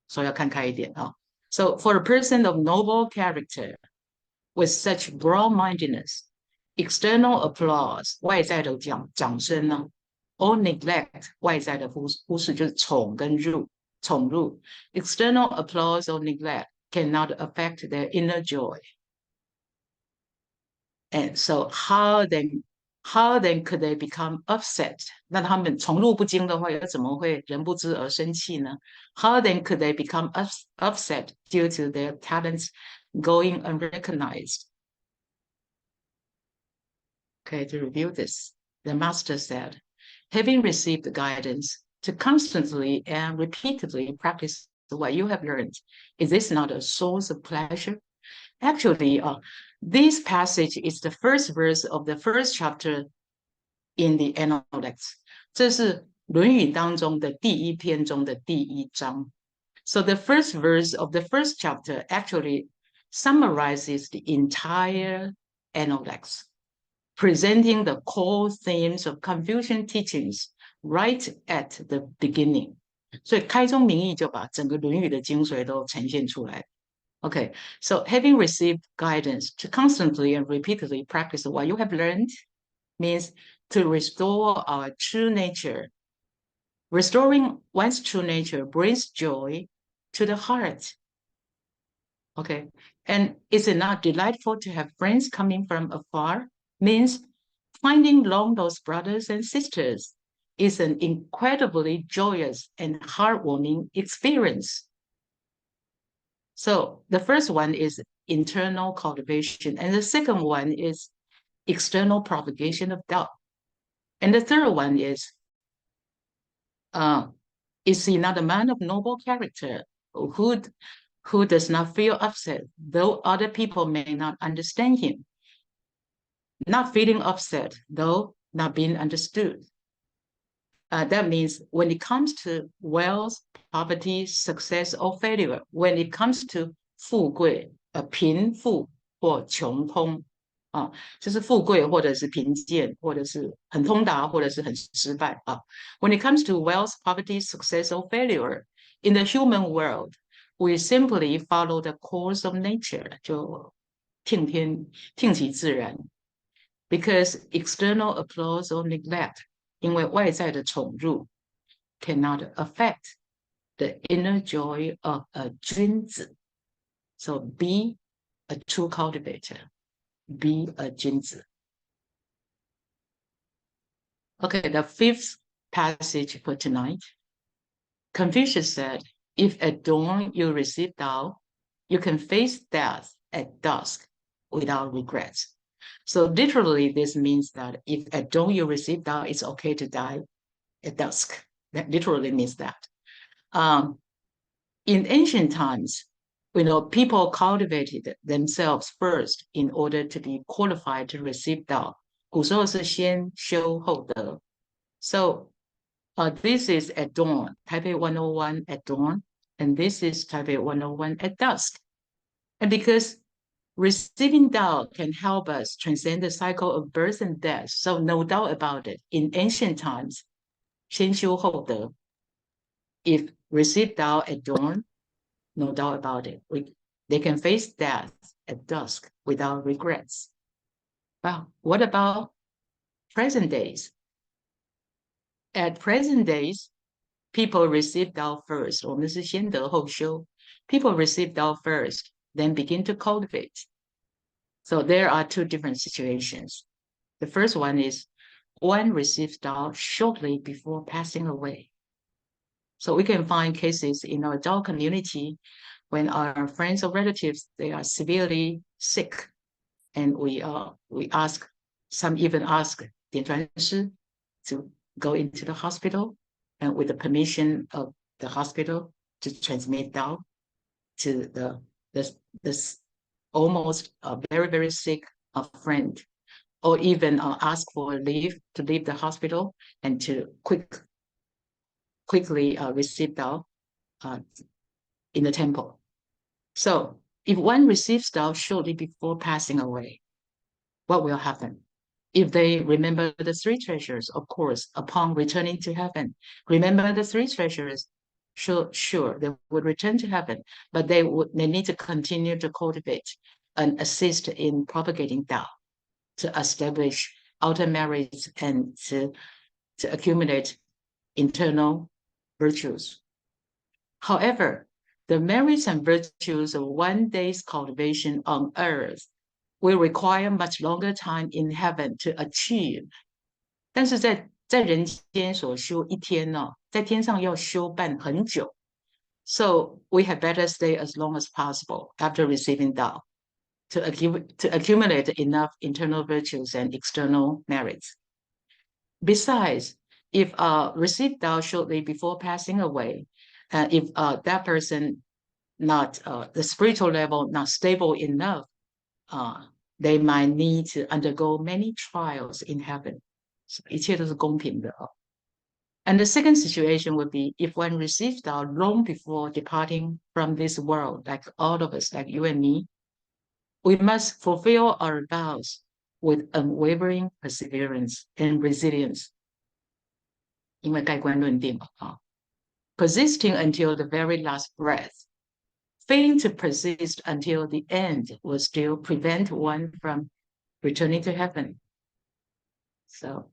So 要看开一点啊. So for a person of noble character, with such broad-mindedness, external applause, 外在的掌声呢, or neglect, 外在的忽视就是宠入, external applause or neglect cannot affect their inner joy. And so how How then could they become upset? 那他们宠辱不惊的话，又怎么会人不知而生气呢？ How then could they become upset due to their talents going unrecognized? Okay, to review this, the master said, having received the guidance to constantly and repeatedly practice what you have learned, is this not a source of pleasure? Actually, this passage is the first verse of the first chapter in the Analects. 这是《论语》当中的第一篇中的第一章。So the first verse of the first chapter actually summarizes the entire Analects, presenting the core themes of Confucian teachings right at the beginning. 所以开宗明义就把整个《论语》的精髓都呈现出来。Okay, so having received guidance to constantly and repeatedly practice what you have learned means to restore our true nature. Restoring one's true nature brings joy to the heart. Okay, and is it not delightful to have friends coming from afar? Means finding long-lost brothers and sisters is an incredibly joyous and heartwarming experience. So the first one is internal cultivation, and the second one is external propagation of doubt. And the third one is he not a man of noble character who does not feel upset, though other people may not understand him? Not feeling upset, though not being understood. That means when it comes to wealth, poverty, success, or failure, when it comes to 富贵、贫富或穷通啊，就是富贵或者是贫贱，或者是很通达，或者是很失败啊。When it comes to wealth, poverty, success, or failure in the human world, we simply follow the course of nature, 就听其自然。Because external applause or neglect, 因为外在的宠辱 cannot affect the inner joy of a 君子. So be a true cultivator. Be a 君子. Okay, the fifth passage for tonight. Confucius said, if at dawn you receive Tao, you can face death at dusk without regrets. So literally, this means that if at dawn you receive Tao, it's okay to die at dusk. That literally means that. In ancient times, people cultivated themselves first in order to be qualified to receive Tao. 古时候是先修后得. So this is at dawn, Taipei 101 at dawn, and this is Taipei 101 at dusk. And because receiving Tao can help us transcend the cycle of birth and death, so no doubt about it, in ancient times, 先修后得. If receive Tao at dawn, no doubt about it, they can face death at dusk without regrets. Wow, what about present days? At present days, people receive Tao first. 我们是先得后修. People receive Tao first, then begin to cultivate. So there are two different situations. The first one is one receives Tao shortly before passing away. So we can find cases in our Tao community when our friends or relatives, they are severely sick, and we ask, some even ask 点传师 to go into the hospital, and with the permission of the hospital to transmit Tao to this almost very, very sick friend, or even ask for leave to leave the hospital and to quickly receive Tao in the temple. So if one receives Tao shortly before passing away, what will happen? If they remember the three treasures, of course, upon returning to heaven, remember the three treasures, sure, they would return to heaven, but they need to continue to cultivate and assist in propagating Tao, to establish outer merits and to accumulate internal virtues. However, the merits and virtues of one day's cultivation on earth will require much longer time in heaven to achieve. 但是在人间所修一天呢，在天上要修办很久。So we had better stay as long as possible after receiving Tao to accumulate enough internal virtues and external merits. Besides, if received Tao shortly before passing away, if that person not the spiritual level not stable enough, they might need to undergo many trials in heaven. 一切都是公平的哦。And the second situation would be if one receives Tao long before departing from this world, like all of us, like you and me, we must fulfill our vows with unwavering perseverance and resilience. 因为盖棺论定嘛，persisting until the very last breath. Failing to persist until the end will still prevent one from returning to heaven. So,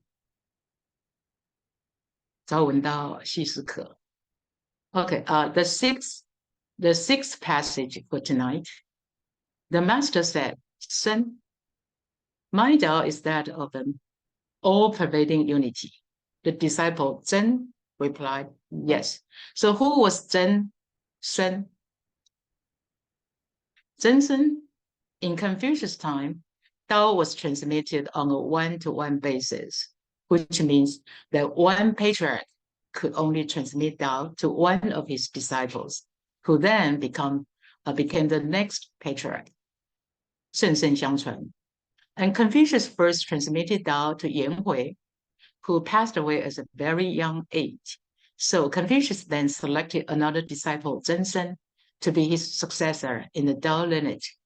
朝闻道，夕死可。Okay, the sixth passage for tonight. The master said, "Son, my Tao is that of an all-pervading unity." The disciple Zhen replied, "Yes." So who was Zhen Sen? Zhen. In Confucius' time, Tao was transmitted on a one-to-one basis, which means that one patriarch could only transmit Tao to one of his disciples, who then became the next patriarch. 圣圣相传. And Confucius first transmitted Tao to Yan Hui, who passed away at a very young age. So Confucius then selected another disciple, Zhen to be his successor in the Tao lineage.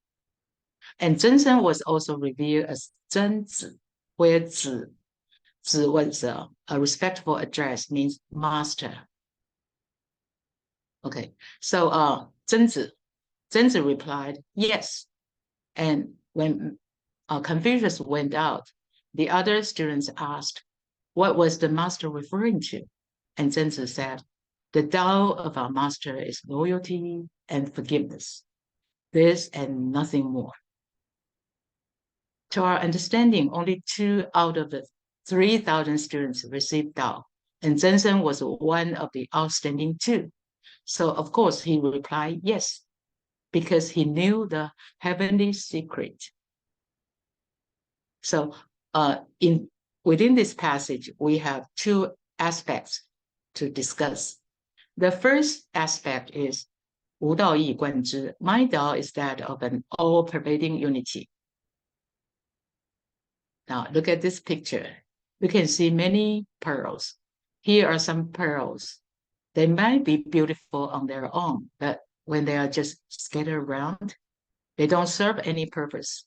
And Zhen was also revered as Zhenzi, where Zi was a respectful address, means master. Okay, so Zhenzi replied, "Yes." And when Confucius went out, the other students asked, what was the master referring to? And Zhenzi said, "The Tao of our master is loyalty and forgiveness. This and nothing more." To our understanding, only 2 out of the 3,000 students received Tao, and Zhen was one of the outstanding 2. So of course he replied yes, because he knew the heavenly secret. So within this passage, we have 2 aspects to discuss. The first aspect is 无道一以贯之. My Tao is that of an all-pervading unity. Now look at this picture. You can see many pearls. Here are some pearls. They might be beautiful on their own, but when they are just scattered around, they don't serve any purpose.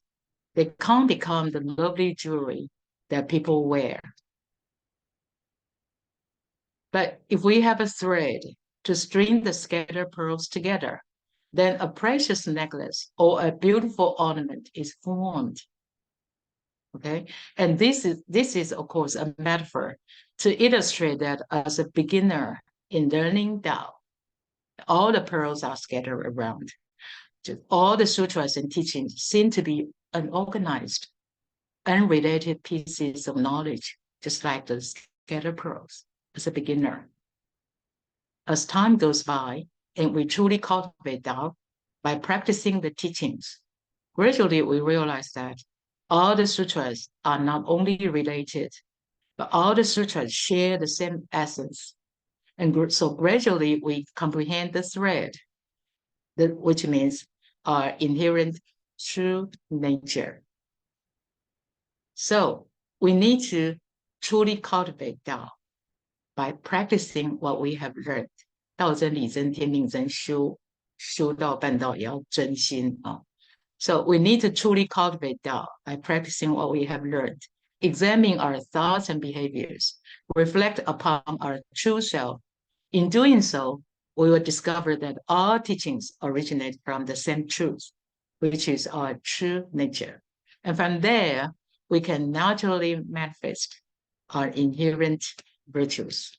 They can't become the lovely jewelry that people wear. But if we have a thread to string the scattered pearls together, then a precious necklace or a beautiful ornament is formed. Okay, and this is of course a metaphor to illustrate that as a beginner in learning Tao, all the pearls are scattered around. All the sutras and teachings seem to be unorganized, unrelated pieces of knowledge, just like the scattered pearls as a beginner. As time goes by and we truly cultivate Tao by practicing the teachings, gradually we realize that all the sutras are not only related, but all the sutras share the same essence. And so gradually we comprehend the thread, which means our inherent true nature. So we need to truly cultivate Tao by practicing what we have learned. 道真理真天命真，修道办道也要真心啊。So we need to truly cultivate Tao by practicing what we have learned, examine our thoughts and behaviors, reflect upon our true self. In doing so, we will discover that all teachings originate from the same truth, which is our true nature. And from there, we can naturally manifest our inherent virtues.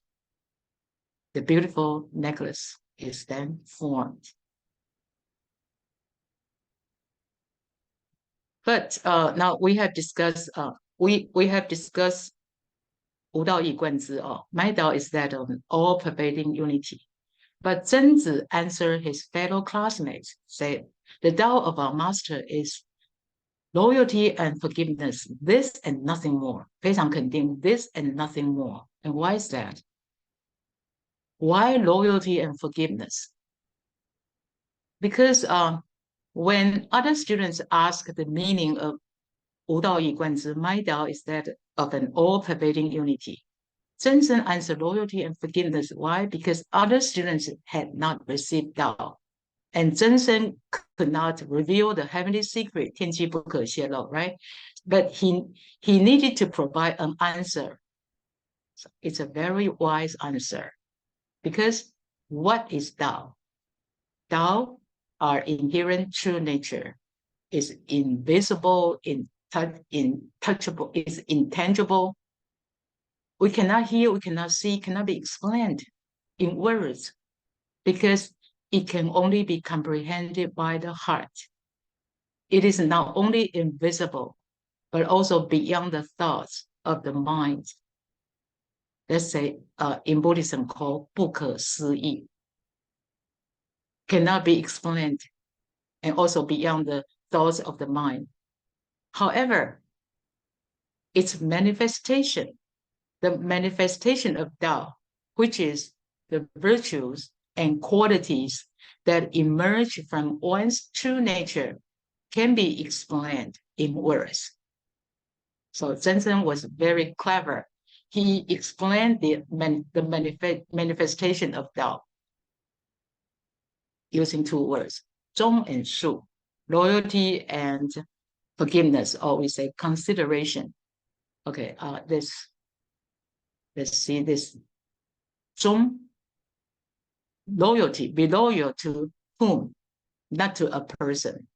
The beautiful necklace is then formed. But now we have discussed we have discussed 无道一贯之 my Tao is that of an all-pervading unity. But Zhenzi answered his fellow classmates, said, the Tao of our master is loyalty and forgiveness, this and nothing more. 非常肯定 this and nothing more. And why is that? Why loyalty and forgiveness? Because when other students ask the meaning of 无道一贯之 my Tao is that of an all-pervading unity. Zhenzi answered loyalty and forgiveness. Why? Because other students had not received Tao. And Zhenzi could not reveal the heavenly secret, 天机不可泄露, right? But he needed to provide an answer. So it's a very wise answer. Because what is Tao? Tao, our inherent true nature, is invisible, intouchable, is intangible. We cannot hear, we cannot see, cannot be explained in words because it can only be comprehended by the heart. It is not only invisible, but also beyond the thoughts of the mind. Let's say in Buddhism called 不可思议, cannot be explained, and also beyond the thoughts of the mind. However, its manifestation, the manifestation of Tao, which is the virtues and qualities that emerge from one's true nature, can be explained in words. So Zhenzi was very clever. He explained the manifestation of Tao using two words, 忠 and 恕, loyalty and forgiveness, or we say consideration. Okay, let's see this. 忠, loyalty, be loyal to whom? Not to a person,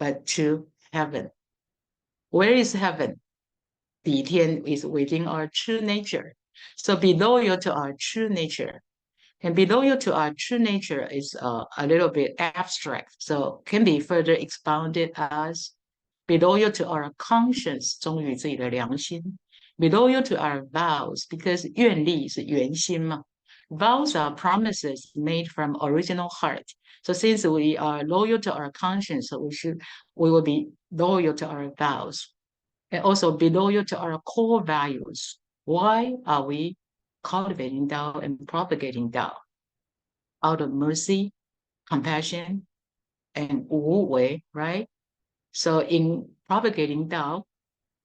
but to heaven. Where is heaven? 底天 is within our true nature. So be loyal to our true nature. And be loyal to our true nature is a little bit abstract, so can be further expounded as be loyal to our conscience, 忠于自己的良心. Be loyal to our vows, because 愿力是原心嘛. Vows are promises made from original heart. So since we are loyal to our conscience, so we will be loyal to our vows. And also be loyal to our core values. Why are we cultivating Tao and propagating Tao? Out of mercy, compassion, and Wu Wei, right? So in propagating Tao,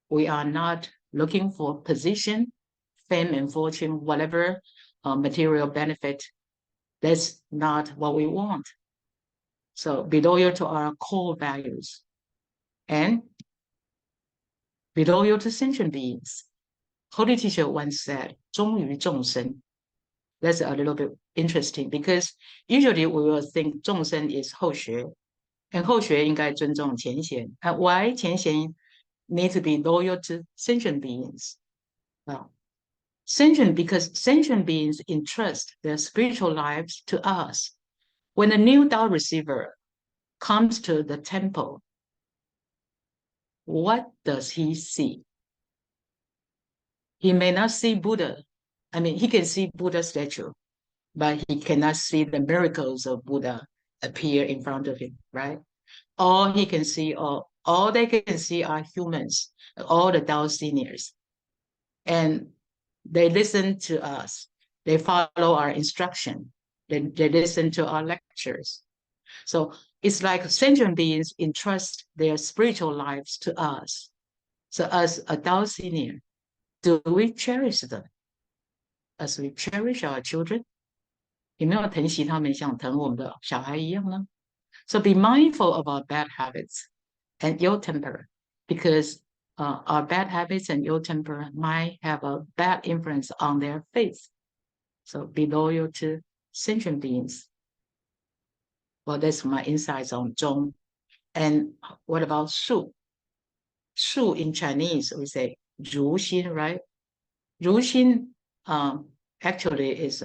we are not looking for position, fame and fortune, whatever material benefit. That's not what we want. So be loyal to our core values and be loyal to sentient beings. Holy teacher once said, 忠于众生. That's a little bit interesting because usually we will think 众生 is 后学, and 后学应该尊重前贤. And why 前贤 need to be loyal to sentient beings? Well, because sentient beings entrust their spiritual lives to us. When a new Tao receiver comes to the temple, what does he see? He may not see Buddha. I mean, he can see Buddha statue, but he cannot see the miracles of Buddha appear in front of him, right? All he can see, all they can see are humans, all the Tao seniors. And they listen to us. They follow our instruction. They listen to our lectures. So it's like sentient beings entrust their spiritual lives to us. So as a Tao senior, do we cherish them as we cherish our children? 有没有疼惜他们像疼我们的小孩一样呢? So be mindful of our bad habits and ill temper, because our bad habits and ill temper might have a bad influence on their faith. So be loyal to sentient beings. Well, that's my insights on 忠. And what about 恕? 恕 in Chinese, we say 如心, right? 如心 actually is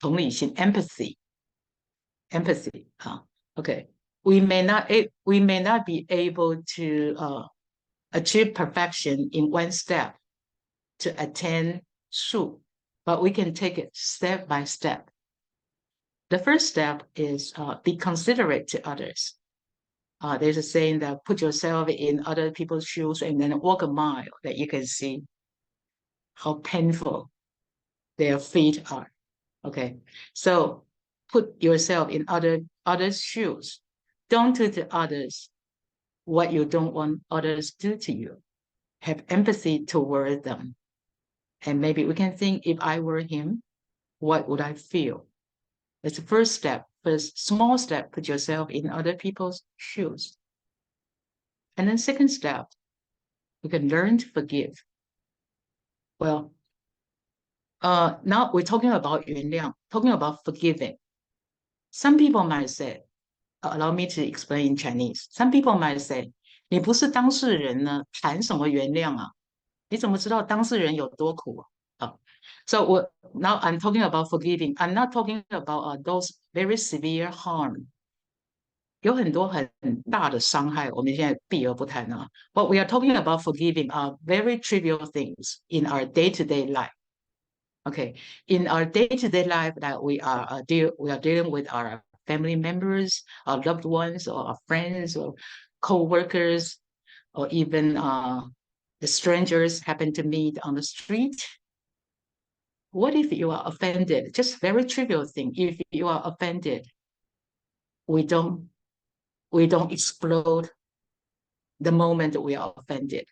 同理心, empathy. Okay. we may not be able to achieve perfection in one step to attain Shu, but we can take it step by step. The first step is be considerate to others. There's a saying that put yourself in other people's shoes and then walk a mile, that you can see how painful their feet are. Okay, so put yourself in others' shoes. Don't do to others what you don't want others to do to you. Have empathy toward them. And maybe we can think, if I were him, what would I feel? That's the first step. First small step, put yourself in other people's shoes. And then second step, you can learn to forgive. Well, now we're talking about 原谅, talking about forgiving. Some people might say, allow me to explain in Chinese. Some people might say, 你不是当事人呢，谈什么原谅啊？你怎么知道当事人有多苦啊？ So now I'm talking about forgiving. I'm not talking about those very severe harm. 有很多很大的伤害，我们现在避而不谈啊。What we are talking about forgiving are very trivial things in our day-to-day life. Okay, in our day-to-day life that we are dealing with our family members, our loved ones, or our friends, or co-workers, or even the strangers happen to meet on the street. What if you are offended? Just very trivial thing. If you are offended, we don't explode the moment we are offended.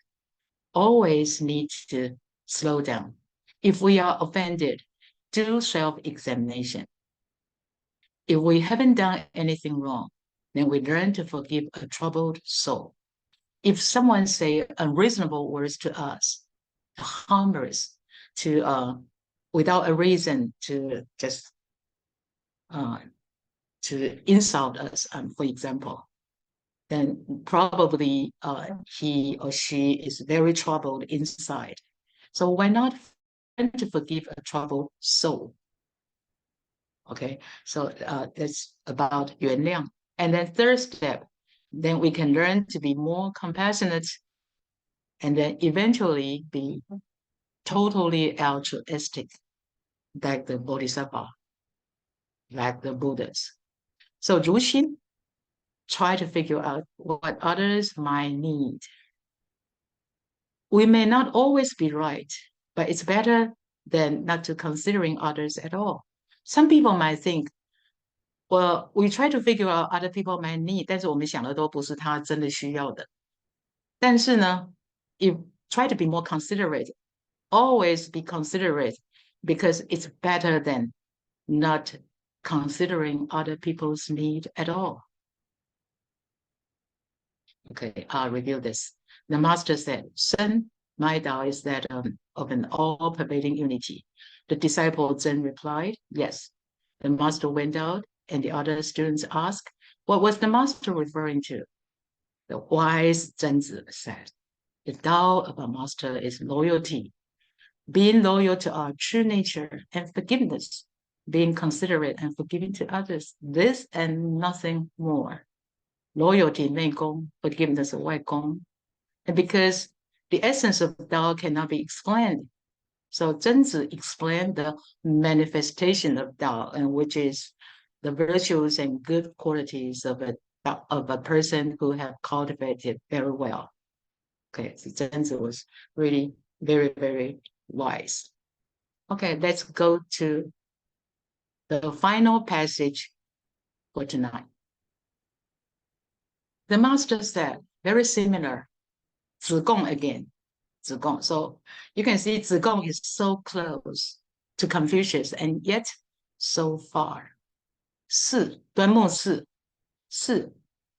Always need to slow down. If we are offended, do self-examination. If we haven't done anything wrong, then we learn to forgive a troubled soul. If someone say unreasonable words to us, harm us, without a reason to just to insult us, for example, then probably he or she is very troubled inside. So why not learn to forgive a troubled soul? Okay, so that's about 原谅. And then third step, then we can learn to be more compassionate and then eventually be totally altruistic, like the Bodhisattva, like the Buddhas. So 如心, try to figure out what others might need. We may not always be right, but it's better than not to considering others at all. Some people might think, well, we try to figure out other people might need, 但是我们想的都不是他真的需要的。但是呢, if try to be more considerate, always be considerate, because it's better than not considering other people's need at all. Okay, I'll review this. The master said, Son, my Tao is that of an all-pervading unity. The disciple then replied, yes. The master went out, and the other students asked, what was the master referring to? The wise Zhenzi said, the Tao of our master is loyalty, being loyal to our true nature, and forgiveness, being considerate and forgiving to others, this and nothing more. Loyalty, 内功, forgiveness, 外功. And because the essence of Tao cannot be explained, so Zhenzi explained the manifestation of Tao, and which is the virtues and good qualities of a person who have cultivated very well. Okay, so Zhenzi was really very, very wise. Okay, let's go to the final passage for tonight. The master said, very similar, 子贡 again, 子贡. So you can see 子贡 is so close to Confucius and yet so far. 四, 端木四, 四,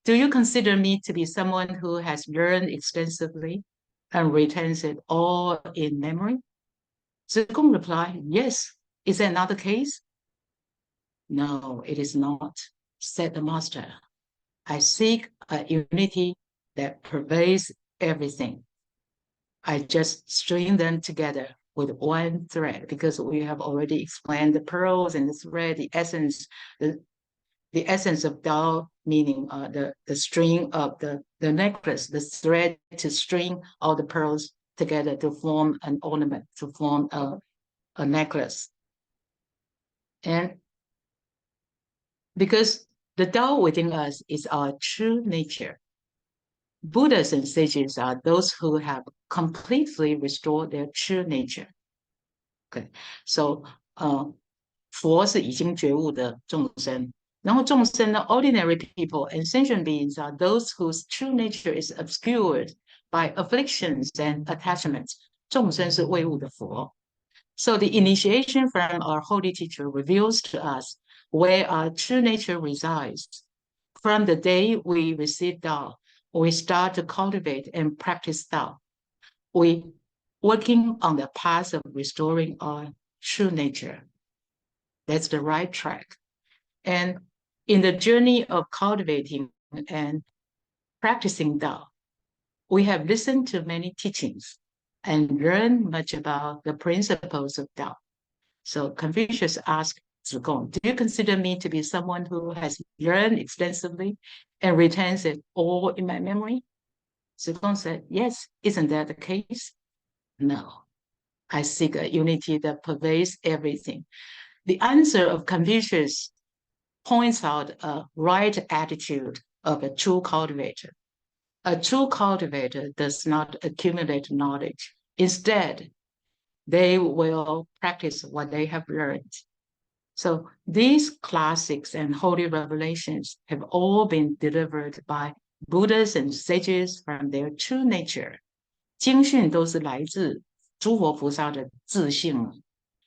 do you consider me to be someone who has learned extensively and retains it all in memory? 子贡 replied, yes. Is that not the case? No, it is not, said the master. I seek a unity that pervades everything. I just string them together with one thread, because we have already explained the pearls and the thread, the essence of Tao meaning the string of the necklace, the thread to string all the pearls together to form an ornament, to form a necklace. And because the Tao within us is our true nature, Buddhas and sages are those who have completely restored their true nature. Okay, so 佛是已经觉悟的众生，然后众生呢 ordinary people and sentient beings are those whose true nature is obscured by afflictions and attachments. 众生是未悟的佛。So the initiation from our holy teacher reveals to us where our true nature resides. From the day we receive Tao, we start to cultivate and practice Tao. We working on the path of restoring our true nature. That's the right track. And in the journey of cultivating and practicing Tao, we have listened to many teachings and learned much about the principles of Tao. So Confucius asked Zigong, do you consider me to be someone who has learned extensively and retains it all in my memory? Zigong said, yes, isn't that the case? No, I seek a unity that pervades everything. The answer of Confucius points out a right attitude of a true cultivator. A true cultivator does not accumulate knowledge. Instead, they will practice what they have learned. So these classics and holy revelations have all been delivered by Buddhas and sages from their true nature. 经训都是来自诸佛菩萨的自性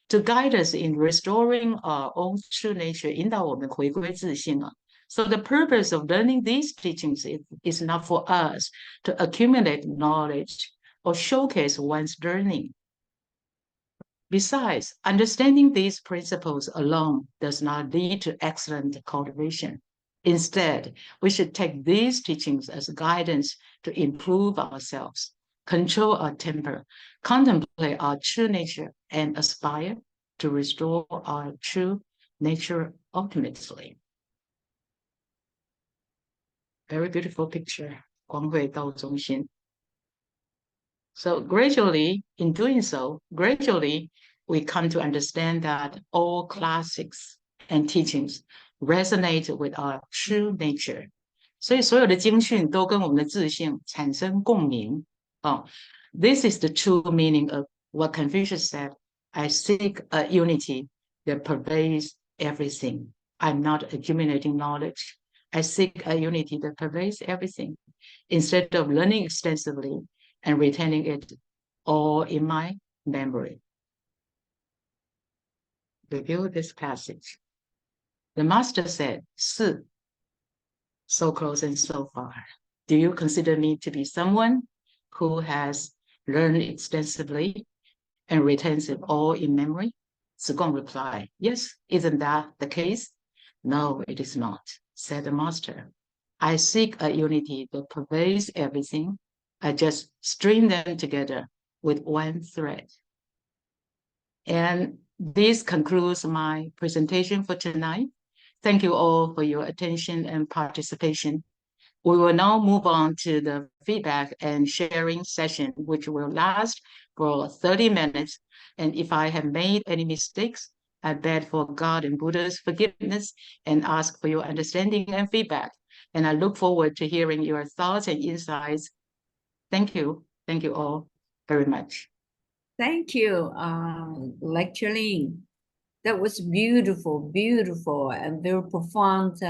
to guide us in restoring our own true nature, 引导我们回归自性 So the purpose of learning these teachings is not for us to accumulate knowledge or showcase one's learning. Besides, understanding these principles alone does not lead to excellent cultivation. Instead, we should take these teachings as guidance to improve ourselves, control our temper, contemplate our true nature, and aspire to restore our true nature ultimately. Very beautiful picture. 光会道中心. So gradually, in doing so, we come to understand that all classics and teachings resonate with our true nature. 所以所有的经训都跟我们的自性产生共鸣。This is the true meaning of what Confucius said. I seek a unity that pervades everything. I'm not accumulating knowledge. I seek a unity that pervades everything. Instead of learning extensively and retaining it all in my memory. Review this passage. The master said, 是, so close and so far. Do you consider me to be someone who has learned extensively and retains it all in memory? Zigong replied, yes, isn't that the case? No, it is not, said the master. I seek a unity that pervades everything. I just string them together with one thread. And this concludes my presentation for tonight. Thank you all for your attention and participation. We will now move on to the feedback and sharing session, which will last for 30 minutes. And if I have made any mistakes, I beg for God and Buddha's forgiveness and ask for your understanding and feedback. And I look forward to hearing your thoughts and insights. Thank you. Thank you all very much. Thank you, Lecturer Lin. That was beautiful, beautiful, and very profound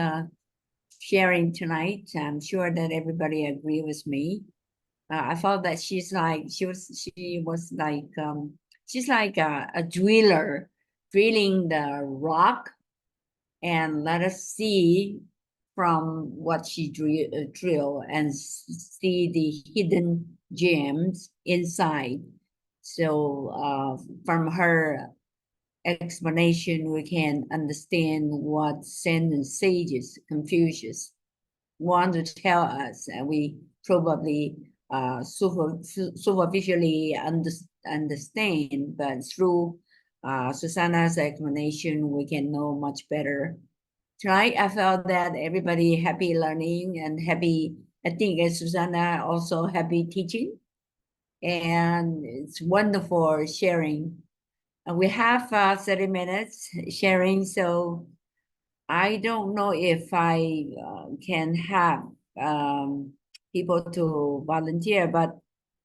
sharing tonight. I'm sure that everybody agree with me. I felt that she's like a driller drilling the rock, and let us see from what she drill and see the hidden gems inside. So from her explanation, we can understand what Zen and sages, Confucius, want to tell us, and we probably superficially understand, but through Susannah's explanation, we can know much better tonight I felt that everybody happy learning and happy. I think as Susannah also happy teaching, and it's wonderful sharing. We have 30 minutes sharing, so I don't know if I can have people to volunteer, but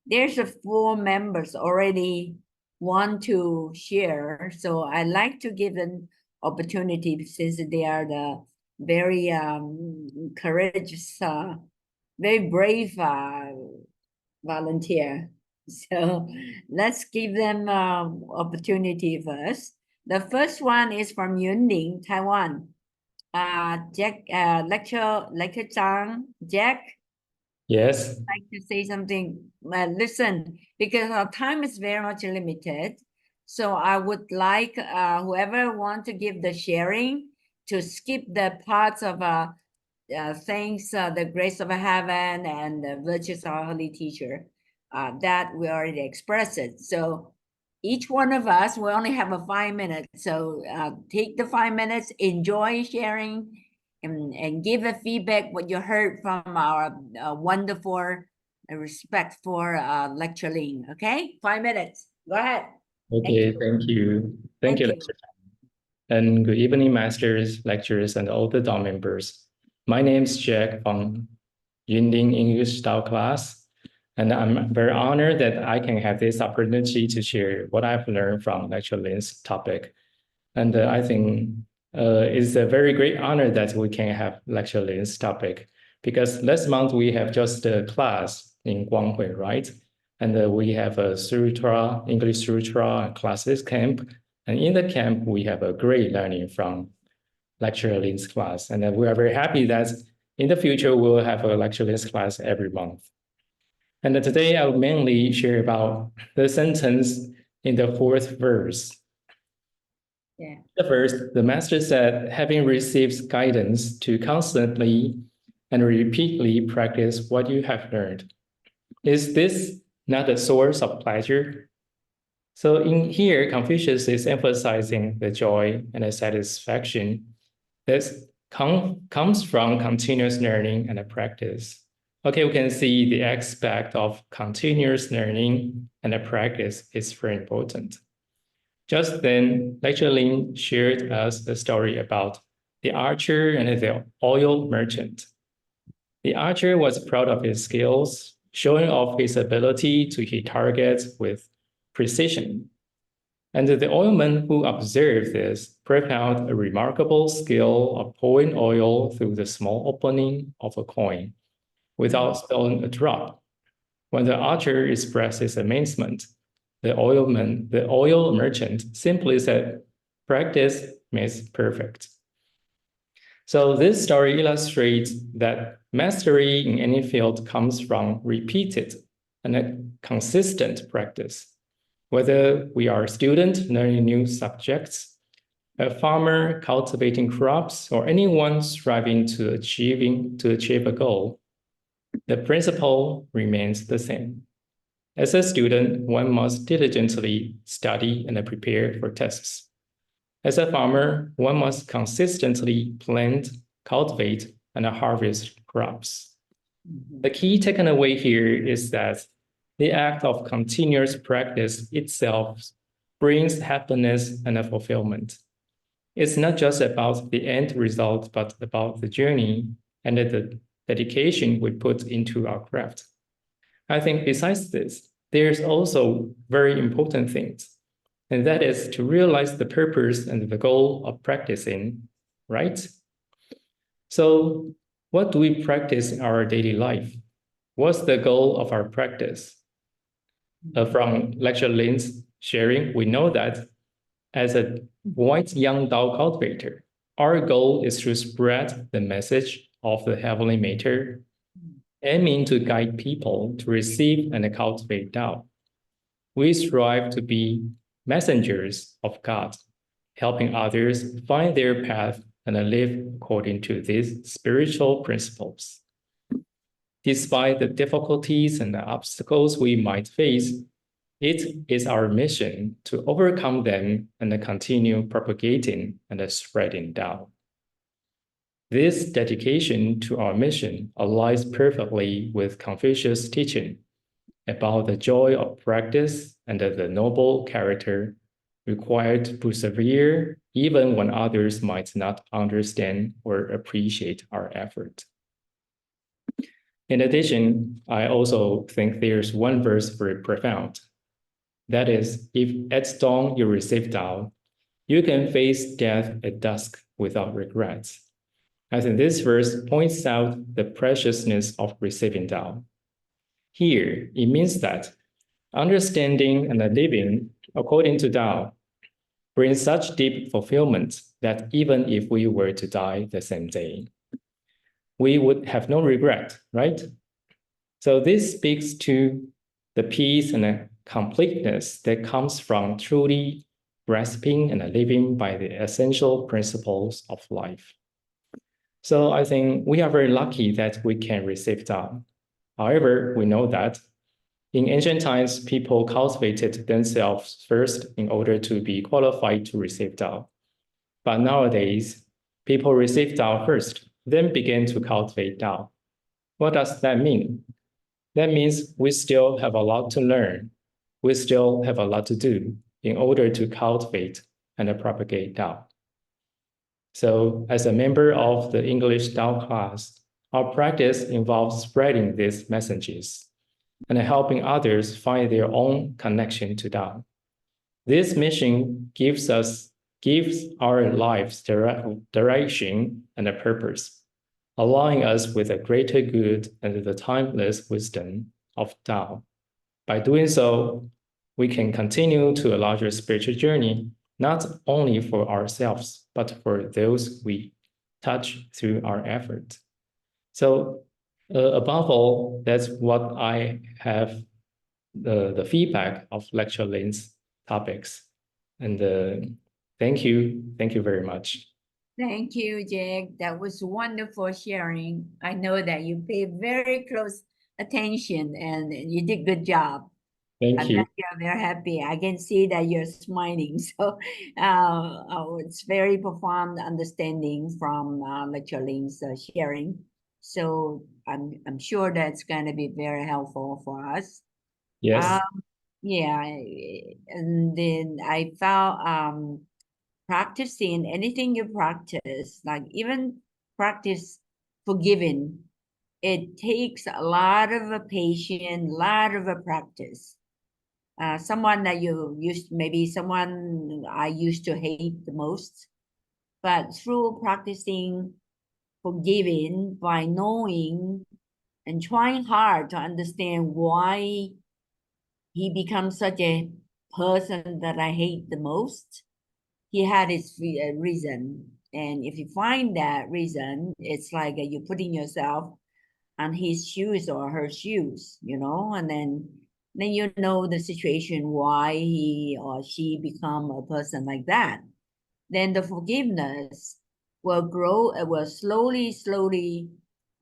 there's a 4 members already want to share. So I like to give them opportunity since they are the very courageous, very brave volunteer. So let's give them opportunity first. The first one is from Yunning, Taiwan. Jack, lecture Zhang, Jack, Yes. like to say something. Listen, because our time is very much limited. So I would like whoever want to give the sharing to skip the parts of thanks the grace of heaven and the virtues of our holy teacher that we already expressed it. So each one of us, we only have a 5 minutes. So take the 5 minutes, enjoy sharing, and give a feedback what you heard from our wonderful, respectful Lecture Lin. Okay, 5 minutes. Go ahead. Okay, thank you. Thank you, Lecturer. And good evening, masters, lecturers, and all the dorm members. My name is Jack from Yunling English style class, and I'm very honored that I can have this opportunity to share what I've learned from Lecture Lin's topic. And I think it's a very great honor that we can have Lecture Lin's topic, because last month we have just a class in Guanghui, right? And we have a Sutra, English Sutra classes camp. And in the camp, we have a great learning from Lecture Lin's class. And we are very happy that in the future, we'll have a Lecture Lin's class every month. And today I'll mainly share about the sentence in the 4th verse. Yeah. The first, the master said, having received guidance to constantly and repeatedly practice what you have learned. Is this not a source of pleasure? So in here, Confucius is emphasizing the joy and the satisfaction that comes from continuous learning and practice. Okay, we can see the aspect of continuous learning and practice is very important. Just then, Lecture Lin shared us a story about the archer and the oil merchant. The archer was proud of his skills, showing off his ability to hit targets with precision. And the oilman who observed this propounded a remarkable skill of pouring oil through the small opening of a coin without spilling a drop. When the archer expressed his amazement, the oil merchant simply said, practice makes perfect. So this story illustrates that mastery in any field comes from repeated and a consistent practice. Whether we are a student learning new subjects, a farmer cultivating crops, or anyone striving to achieve a goal, the principle remains the same. As a student, one must diligently study and prepare for tests. As a farmer, one must consistently plant, cultivate, and harvest crops. The key taken away here is that the act of continuous practice itself brings happiness and fulfillment. It's not just about the end result, but about the journey and the dedication we put into our craft. I think besides this, there's also very important things, and that is to realize the purpose and the goal of practicing, right? So what do we practice in our daily life? What's the goal of our practice? From Lecture Lin's sharing, we know that as a white young Tao cultivator, our goal is to spread the message of the Heavenly Matter, aiming to guide people to receive and cultivate Tao. We strive to be messengers of God, helping others find their path and live according to these spiritual principles. Despite the difficulties and the obstacles we might face, it is our mission to overcome them and continue propagating and spreading Tao. This dedication to our mission aligns perfectly with Confucius' teaching about the joy of practice and the noble character required to persevere even when others might not understand or appreciate our effort. In addition, I also think there's one verse very profound. That is, if at dawn you receive Tao, you can face death at dusk without regrets. I think this verse points out the preciousness of receiving Tao. Here, it means that understanding and living according to Tao brings such deep fulfillment that even if we were to die the same day, we would have no regret, right? So this speaks to the peace and the completeness that comes from truly grasping and living by the essential principles of life. So I think we are very lucky that we can receive Tao. However, we know that in ancient times, people cultivated themselves first in order to be qualified to receive Tao. But nowadays, people receive Tao first, then begin to cultivate Tao. What does that mean? That means we still have a lot to learn. We still have a lot to do in order to cultivate and propagate Tao. So as a member of the English Tao class, our practice involves spreading these messages and helping others find their own connection to Tao. This mission gives our lives direction and a purpose, allowing us with a greater good and the timeless wisdom of Tao. By doing so, we can continue to a larger spiritual journey, not only for ourselves, but for those we touch through our effort. So above all, that's what I have the feedback of Lecture Lin's topics. And thank you very much. Thank you, Jake. That was wonderful sharing. I know that you paid very close attention and you did good job. Thank you. You're very happy. I can see that you're smiling. So it's very profound understanding from Lecture Lin's sharing. So I'm sure that's going to be very helpful for us. Yes. Yeah, and then I found practicing anything you practice, like even practice forgiving, it takes a lot of patience, a lot of practice. Someone that you used, maybe someone I used to hate the most, but through practicing forgiving by knowing and trying hard to understand why he becomes such a person that I hate the most, he had his reason. And if you find that reason, it's like you're putting yourself on his shoes or her shoes, and then you know the situation why he or she become a person like that. Then the forgiveness will grow, it will slowly,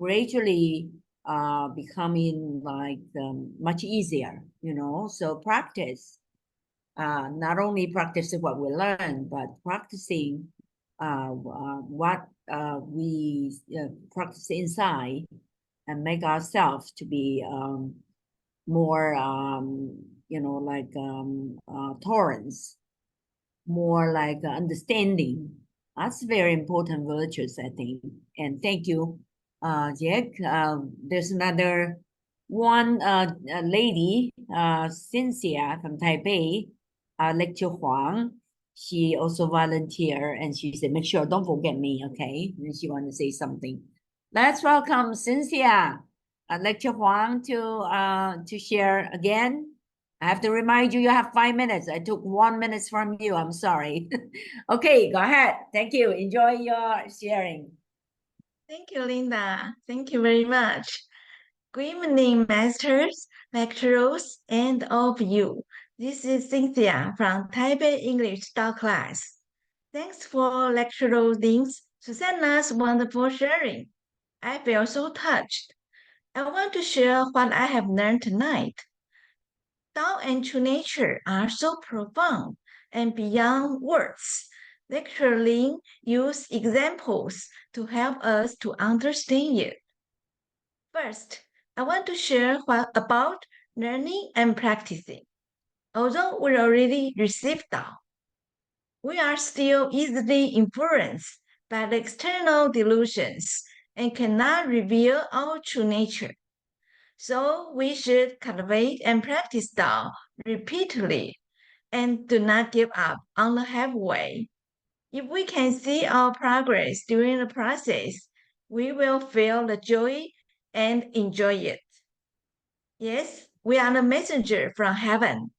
gradually becoming like much easier, So practice, not only practicing what we learn, but practicing what we practice inside and make ourselves to be more, tolerance, more like understanding. That's very important virtues, I think. And thank you, Jack. There's another one lady, Cynthia from Taipei, Lecture Huang. She also volunteered and she said, make sure, don't forget me, okay? And she wanted to say something. Let's welcome Cynthia, Lecture Huang to share again. I have to remind you, you have 5 minutes. I took 1 minute from you. I'm sorry. Okay, go ahead. Thank you. Enjoy your sharing. Thank you, Linda. Thank you very much. Good evening, masters, lecturers, and all of you. This is Cynthia from Taipei English Tao class. Thanks for Lecturer Lin's Susannah's wonderful sharing. I feel so touched. I want to share what I have learned tonight. Tao and true nature are so profound and beyond words Lecturer Lin used examples to help us to understand it. First, I want to share about learning and practicing. Although we already received Tao, we are still easily influenced by the external delusions and cannot reveal our true nature. So we should cultivate and practice Tao repeatedly and do not give up on the halfway. If we can see our progress during the process, we will feel the joy and enjoy it. Yes, we are the messenger from heaven.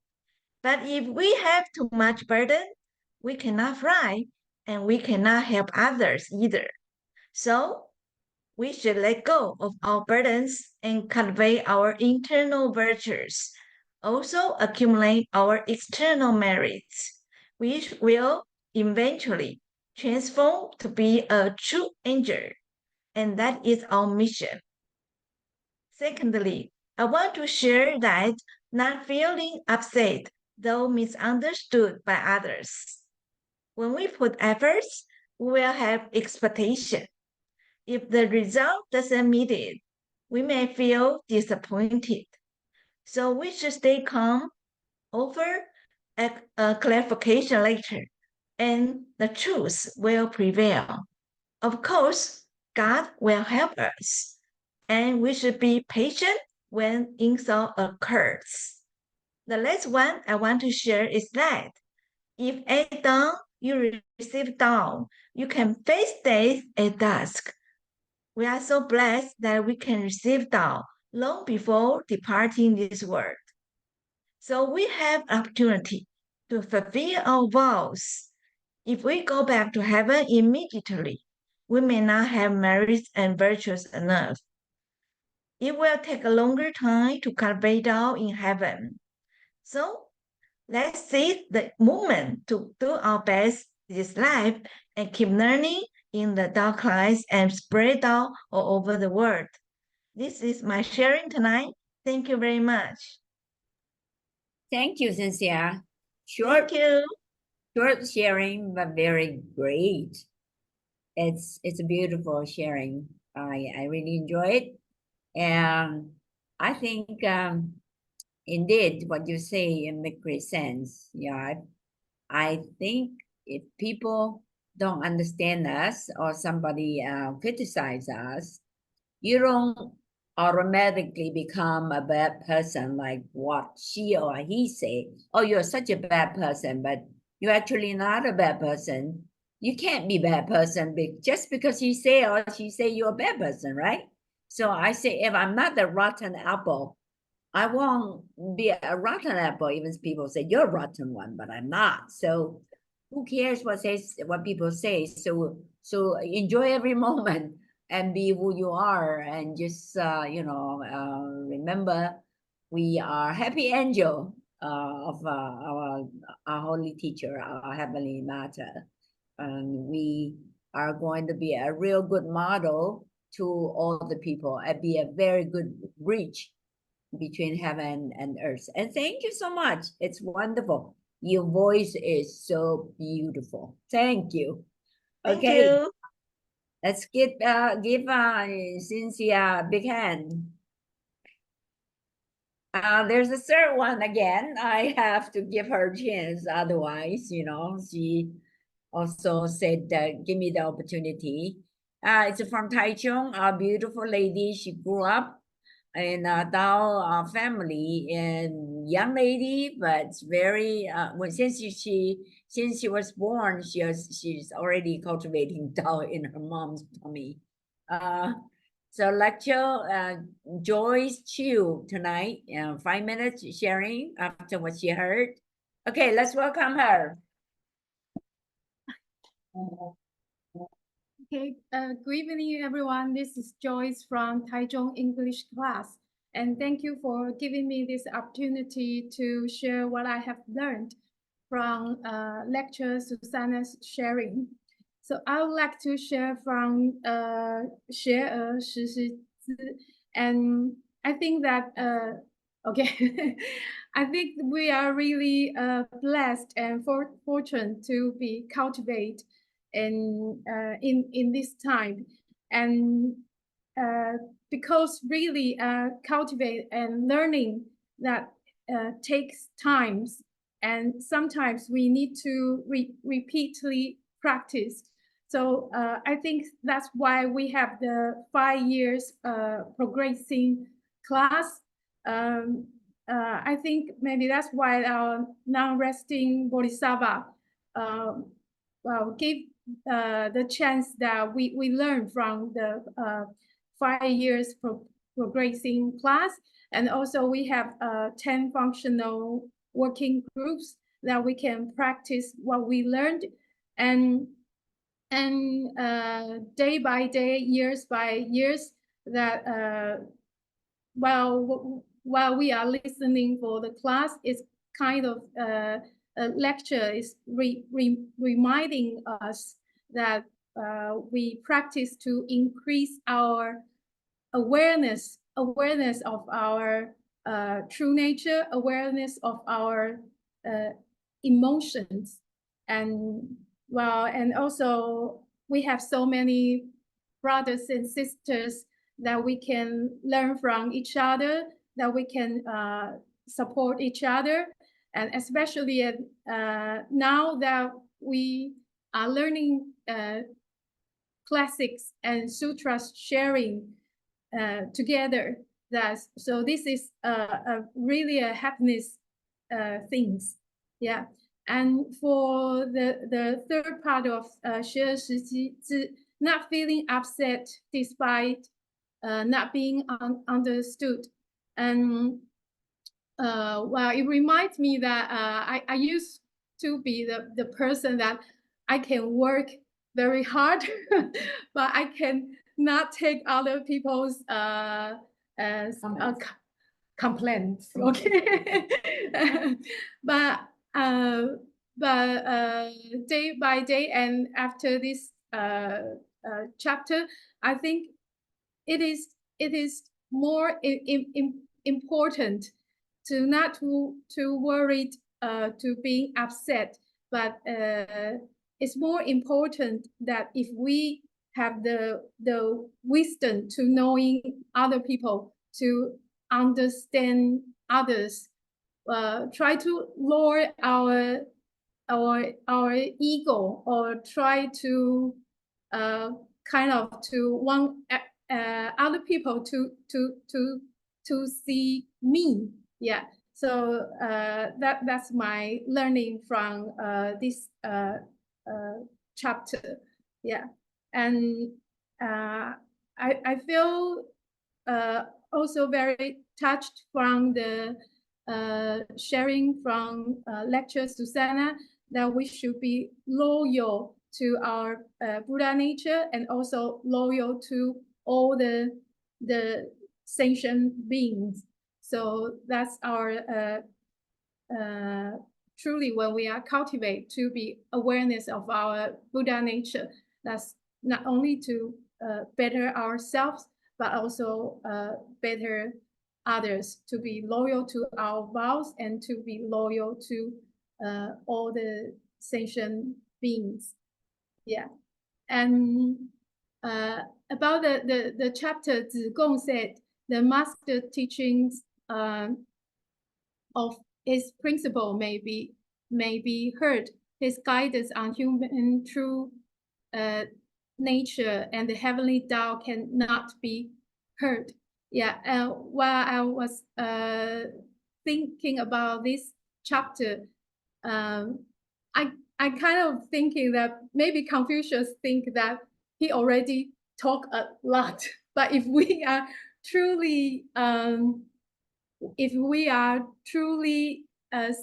But if we have too much burden, we cannot fly and we cannot help others either. So we should let go of our burdens and cultivate our internal virtues. Also accumulate our external merits, which will eventually transform to be a true angel. And that is our mission. Secondly, I want to share that not feeling upset, though misunderstood by others. When we put efforts, we will have expectation. If the result doesn't meet it, we may feel disappointed. So we should stay calm, offer a clarification later, and the truth will prevail. Of course, God will help us, and we should be patient when insult occurs. The last one I want to share is that if at dawn you receive dawn, you can face death at dusk. We are so blessed that we can receive Tao long before departing this world. So we have opportunity to fulfill our vows. If we go back to heaven immediately, we may not have merits and virtues enough. It will take a longer time to cultivate Tao in heaven. So let's seize the moment to do our best this life and keep learning in the Tao class and spread Tao all over the world. This is my sharing tonight. Thank you very much. Thank you, Cynthia. Thank you. Short sharing, but very great. It's a beautiful sharing. I really enjoy it. And I think indeed what you say makes great sense. Yeah, I think if people don't understand us or somebody criticize us, you don't automatically become a bad person like what she or he say. Oh, you're such a bad person, but you're actually not a bad person. You can't be a bad person just because he say or she say you're a bad person, right? So I say, if I'm not the rotten apple, I won't be a rotten apple. Even people say you're a rotten one, but I'm not. So who cares what people say? So enjoy every moment and be who you are, and just remember we are happy angel of our holy teacher, our heavenly matter, and we are going to be a real good model to all the people and be a very good bridge between heaven and earth. And thank you so much. It's wonderful. Your voice is so beautiful. Thank you. Thank Okay, you. let's give Cynthia a big hand. There's a third one again. I have to give her a chance. Otherwise, she also said, give me the opportunity. It's from Taichung, a beautiful lady. She grew up in a Tao family, and young lady, but very since she was born, she's already cultivating Tao in her mom's tummy. So lecture Joyce Chiu tonight, 5 minutes sharing after what she heard. Okay, let's welcome her. Okay, good evening, everyone. This is Joyce from Taichung English class, and thank you for giving me this opportunity to share what I have learned from lecture Susannah's sharing. So I would like to share from 学而时时知, and I think that Okay, I think we are really blessed and fortunate to be cultivated in this time, and because really cultivate and learning that takes times, and sometimes we need to repeatedly practice. So I think that's why we have the 5 years progressing class. I think maybe that's why our non-resting Bodhisattva give the chance that we learn from the 5 years progressing class. And also we have 10 functional working groups that we can practice what we learned. And day by day, years by years, that while we are listening for the class, it's kind of a lecture is reminding us that we practice to increase our awareness of our true nature, awareness of our emotions, and also we have so many brothers and sisters that we can learn from each other, that we can support each other, and especially now that we are learning classics and sutras sharing together. So this is really a happiness things. Yeah. And for the third part of 学而时之, not feeling upset despite not being understood. And well, it reminds me that I used to be the person that I can work very hard, but I can not take other people's complaints. Okay. but day by day, and after this chapter, I think it is more important to not to worried to being upset, but it's more important that if we have the wisdom to knowing other people, to understand others, try to lower our ego, or try to kind of to want other people to see me. Yeah. So that's my learning from this chapter. Yeah. And I feel also very touched from the sharing from lecture Susannah, that we should be loyal to our Buddha nature, and also loyal to all the sentient beings. So that's our truly, when we are cultivate to be awareness of our Buddha nature, that's not only to better ourselves, but also better others, to be loyal to our vows, and to be loyal to all the sentient beings. Yeah. And about the chapter, Zigong said the master teachings of his principle may be heard. His guidance on human true nature and the heavenly Tao cannot be heard. Yeah. While I was thinking about this chapter, I kind of thinking that maybe Confucius think that he already talked a lot. But if we are truly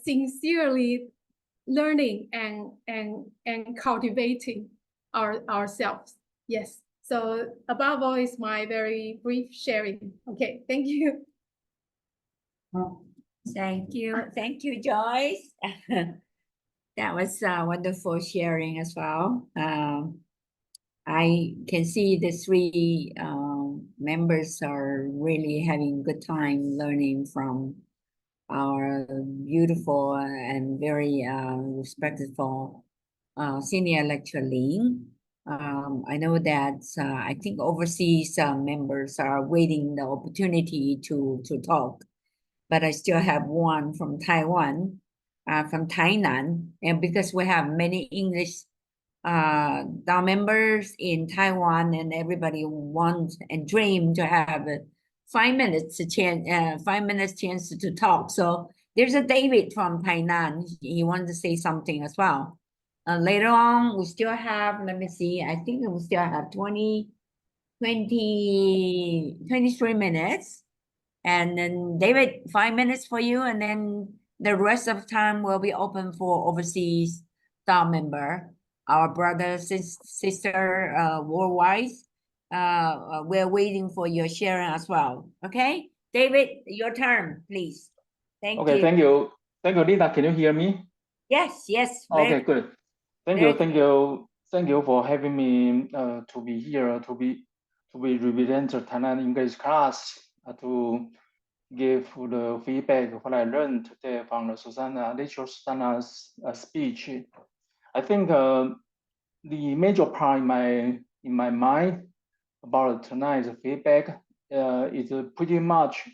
sincerely learning and cultivating ourselves. Yes. So above all is my very brief sharing. Okay, thank you. Thank you, Joyce. That was wonderful sharing as well. I can see the three members are really having a good time learning from our beautiful and very respectful senior lecturer Lin. I know that I think overseas members are waiting the opportunity to talk, but I still have one from Taiwan, from Tainan, and because we have many English Tao members in Taiwan, and everybody wants and dream to have 5 minutes chance to talk. So there's a David from Tainan. He wanted to say something as well. Later on, we still have, let me see, I think we still have 23 minutes. And then David, 5 minutes for you, and then the rest of time will be open for overseas Tao member, our brother, sister, worldwide. We're waiting for your sharing as well. Okay, David, your turn, please. Thank you. Thank you, Linda. Can you hear me? Yes. Okay, good. Thank you for having me to be here to be represent Thailand English class to give the feedback what I learned today from the Susannah's speech. I think the major part in my mind about tonight's feedback is pretty much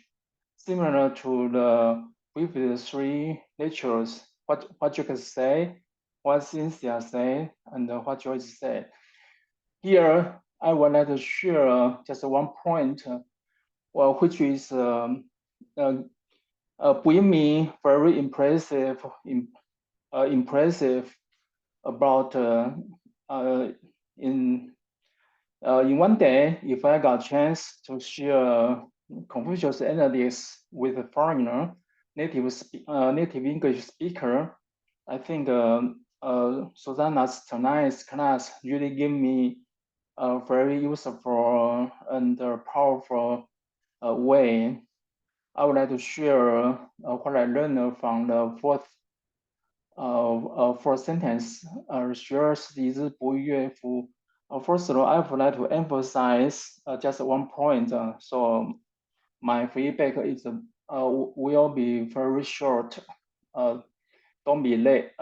similar to the previous 3 lectures. What you can say, what Cynthia said, and what Joyce said. Here, I would like to share just one point, which is bring me very impressive about in one day, if I got a chance to share Confucius analysis with a foreigner, native English speaker, I think Susannah's tonight's class really gave me a very useful and powerful way. I would like to share what I learned from the fourth sentence. 12日不悦乎. First of all, I would like to emphasize just one point. So my feedback is will be very short. Don't be late.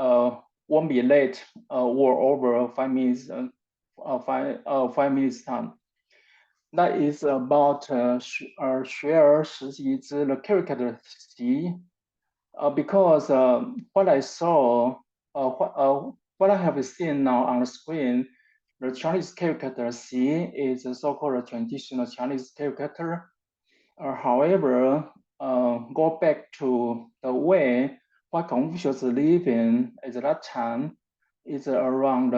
Won't be late or over 5 minutes. 5 minutes time. That is about share 实习之 the character 习. Because what I saw, what I have seen now on the screen, the Chinese character Xi is a so-called traditional Chinese character. However, go back to the way what Confucius living at that time is around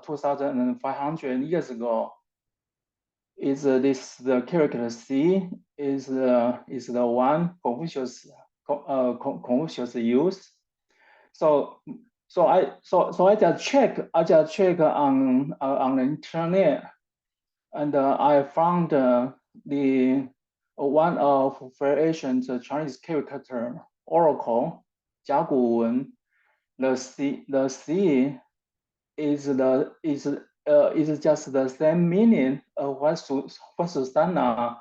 2,500 years ago. Is this the character Xi is the one Confucius used. So I just check on the internet, and I found the one of variations Chinese character oracle 甲骨文. The C is just the same meaning of what Susannah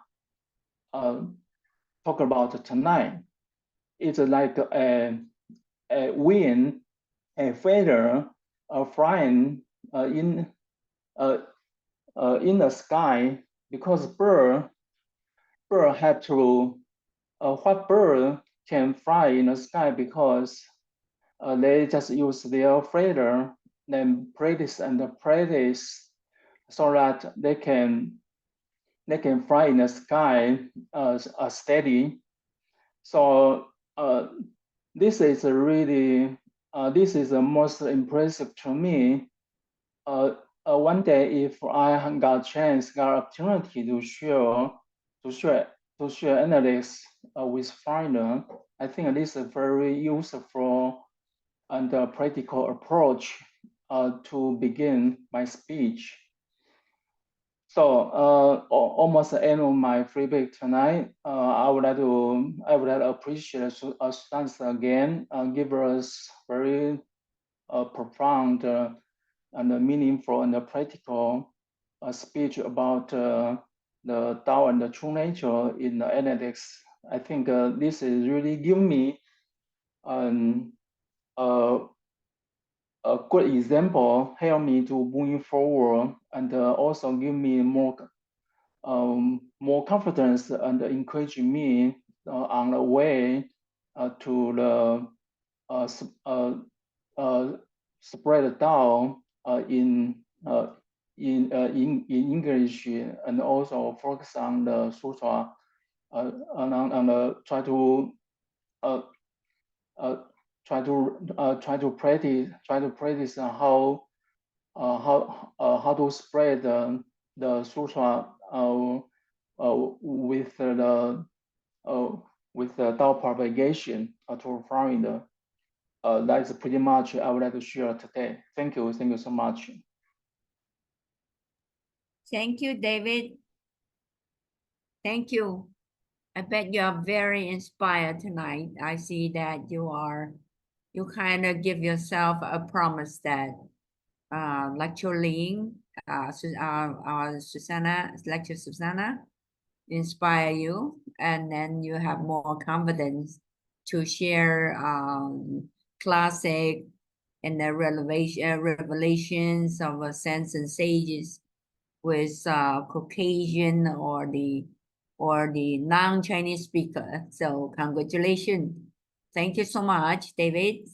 talk about tonight. It's like a wind, a feather, flying in the sky, because bird have to what bird can fly in the sky because they just use their feather, then practice so that they can fly in the sky steady. So this is really this is the most impressive to me. One day, if I got opportunity to share analysis with foreigner, I think this is a very useful and practical approach to begin my speech. So almost the end of my feedback tonight. I would like to appreciate Susannah again, give us very profound and meaningful and practical speech about the Tao and the true nature in the analytics I think this is really give me a good example, help me to moving forward, and also give me more confidence and encourage me on the way to the spread down in English, and also focus on the sutra, and try to practice how to spread the sutra with the Tao propagation to foreign. That's pretty much I would like to share today. Thank you so much. Thank you, David. Thank you. I bet you are very inspired tonight. I see that you kind of give yourself a promise that Lecture Lin, Susannah, Lecture Susannah, inspire you, and then you have more confidence to share classic and the revelations of saints and sages with Caucasian or the non-Chinese speaker. So congratulations. Thank you so much, David.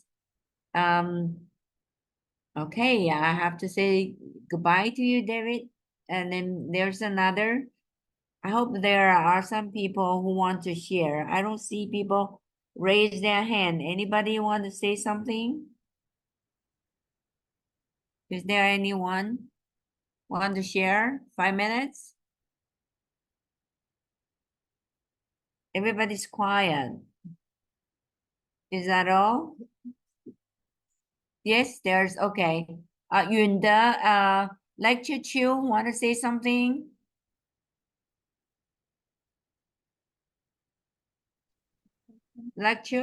Okay, I have to say goodbye to you, David. And then there's another. I hope there are some people who want to share. I don't see people raise their hand. Anybody want to say something? Is there anyone want to share? 5 minutes? Everybody's quiet. Is that all? Yes, there's okay. Yun De, Lecture Chu, want to say something? Lecture?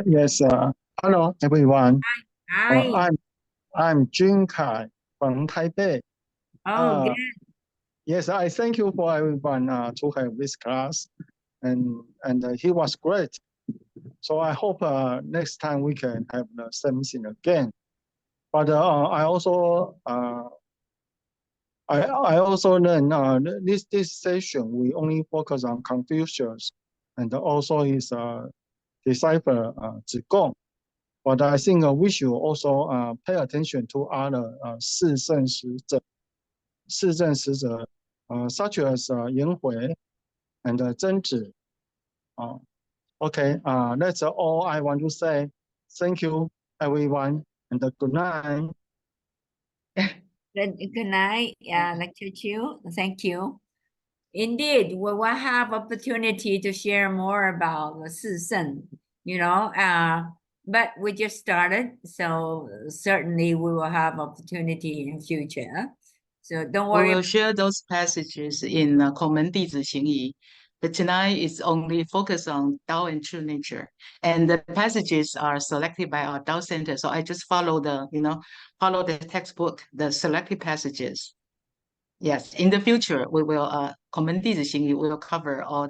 Yes. Hello, everyone. Hi. I'm Jun Kai from Taipei. Oh, good. Yes, I thank you for everyone to have this class, and he was great. So I hope next time we can have the same thing again. But I also learned this session we only focus on Confucius, and also his disciple Zigong. But I think we should also pay attention to other 四正使者 such as Yan Hui and Zhenzi. Okay, that's all I want to say. Thank you, everyone, and good night. Good night, Lecture Chu. Thank you. Indeed, we will have opportunity to share more about the Sisheng, but we just started, so certainly we will have opportunity in future. So don't worry. We will share those passages in 孔门弟子行仪, but tonight is only focused on Tao and True Nature, and the passages are selected by our Tao Center. So I just follow the textbook, the selected passages. Yes, in the future we will 孔门弟子行仪 will cover all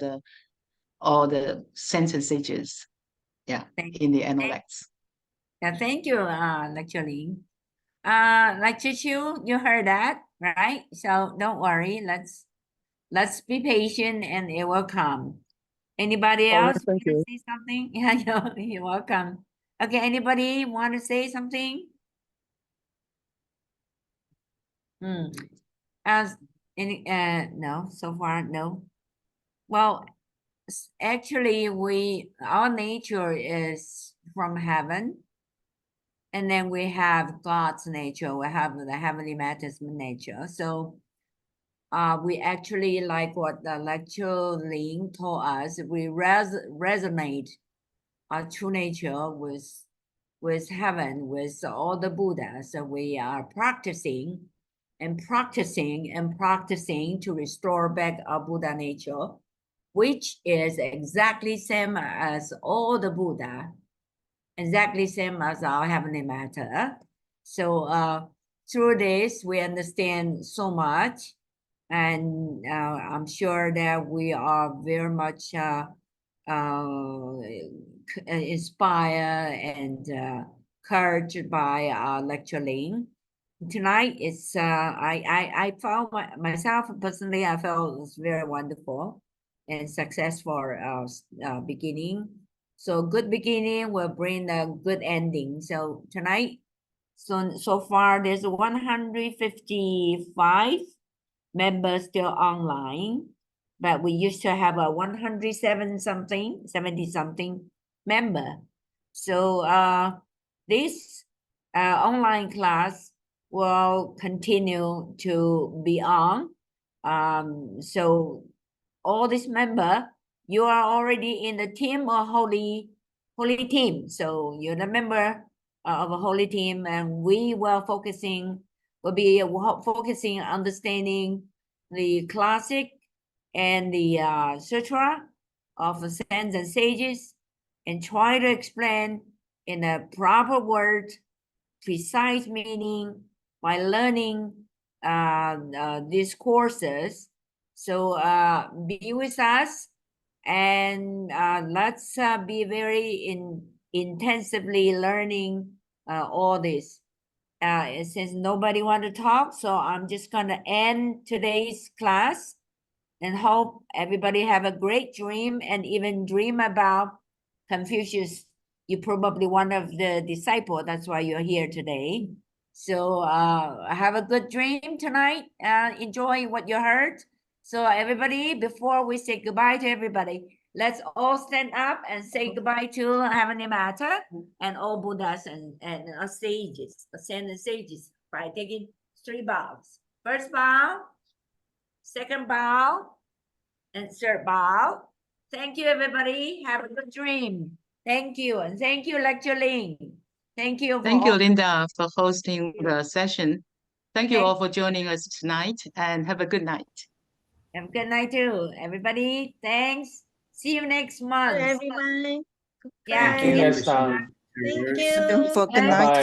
the sentences. Yeah, in the analects. Yeah, thank you, Lecture Lin. Lecture Chu, you heard that, right? So don't worry. Let's be patient, and it will come. Anybody else want to say something? Yeah, you're welcome. Okay, anybody want to say something? No, so far, no. Well, actually, our nature is from heaven, and then we have God's nature. We have the heavenly matters nature. So, we actually, like what the Lecture Lin told us, we resonate our true nature with heaven, with all the Buddhas. So we are practicing to restore back our Buddha nature, which is exactly same as all the Buddha, exactly same as our heavenly matter. So through this, we understand so much. And I'm sure that we are very much inspired and encouraged by Lecture Lin. Tonight it's I found myself personally, I felt it was very wonderful and successful beginning. So good beginning will bring a good ending. So tonight, so far there's 155 members still online, but we used to have a 170 something member. So this online class will continue to be on. So all this member, you are already in the team or holy team. So you're the member of a holy team, and we will be focusing on understanding the classic and the sutra of the saints and sages, and try to explain in a proper word, precise meaning by learning these courses. So be with us, and let's be very intensively learning all this. Since nobody want to talk, so I'm just gonna end today's class and hope everybody have a great dream and even dream about Confucius. You're probably one of the disciples, that's why you're here today. So have a good dream tonight. Enjoy what you heard. So everybody, before we say goodbye to everybody, let's all stand up and say goodbye to Heavenly Matter and all Buddhas and sages, ascended sages, by taking 3 bows. First bow, second bow, and third bow. Thank you, everybody. Have a good dream. Thank you. And thank you, Lecture Lin. Thank you. Thank you, Linda, for hosting the session. Thank you all for joining us tonight, and have a good night. Have a good night too, everybody. Thanks. See you next month. Everyone. Yeah. See you next time. Thank Don't you. forget Bye-bye.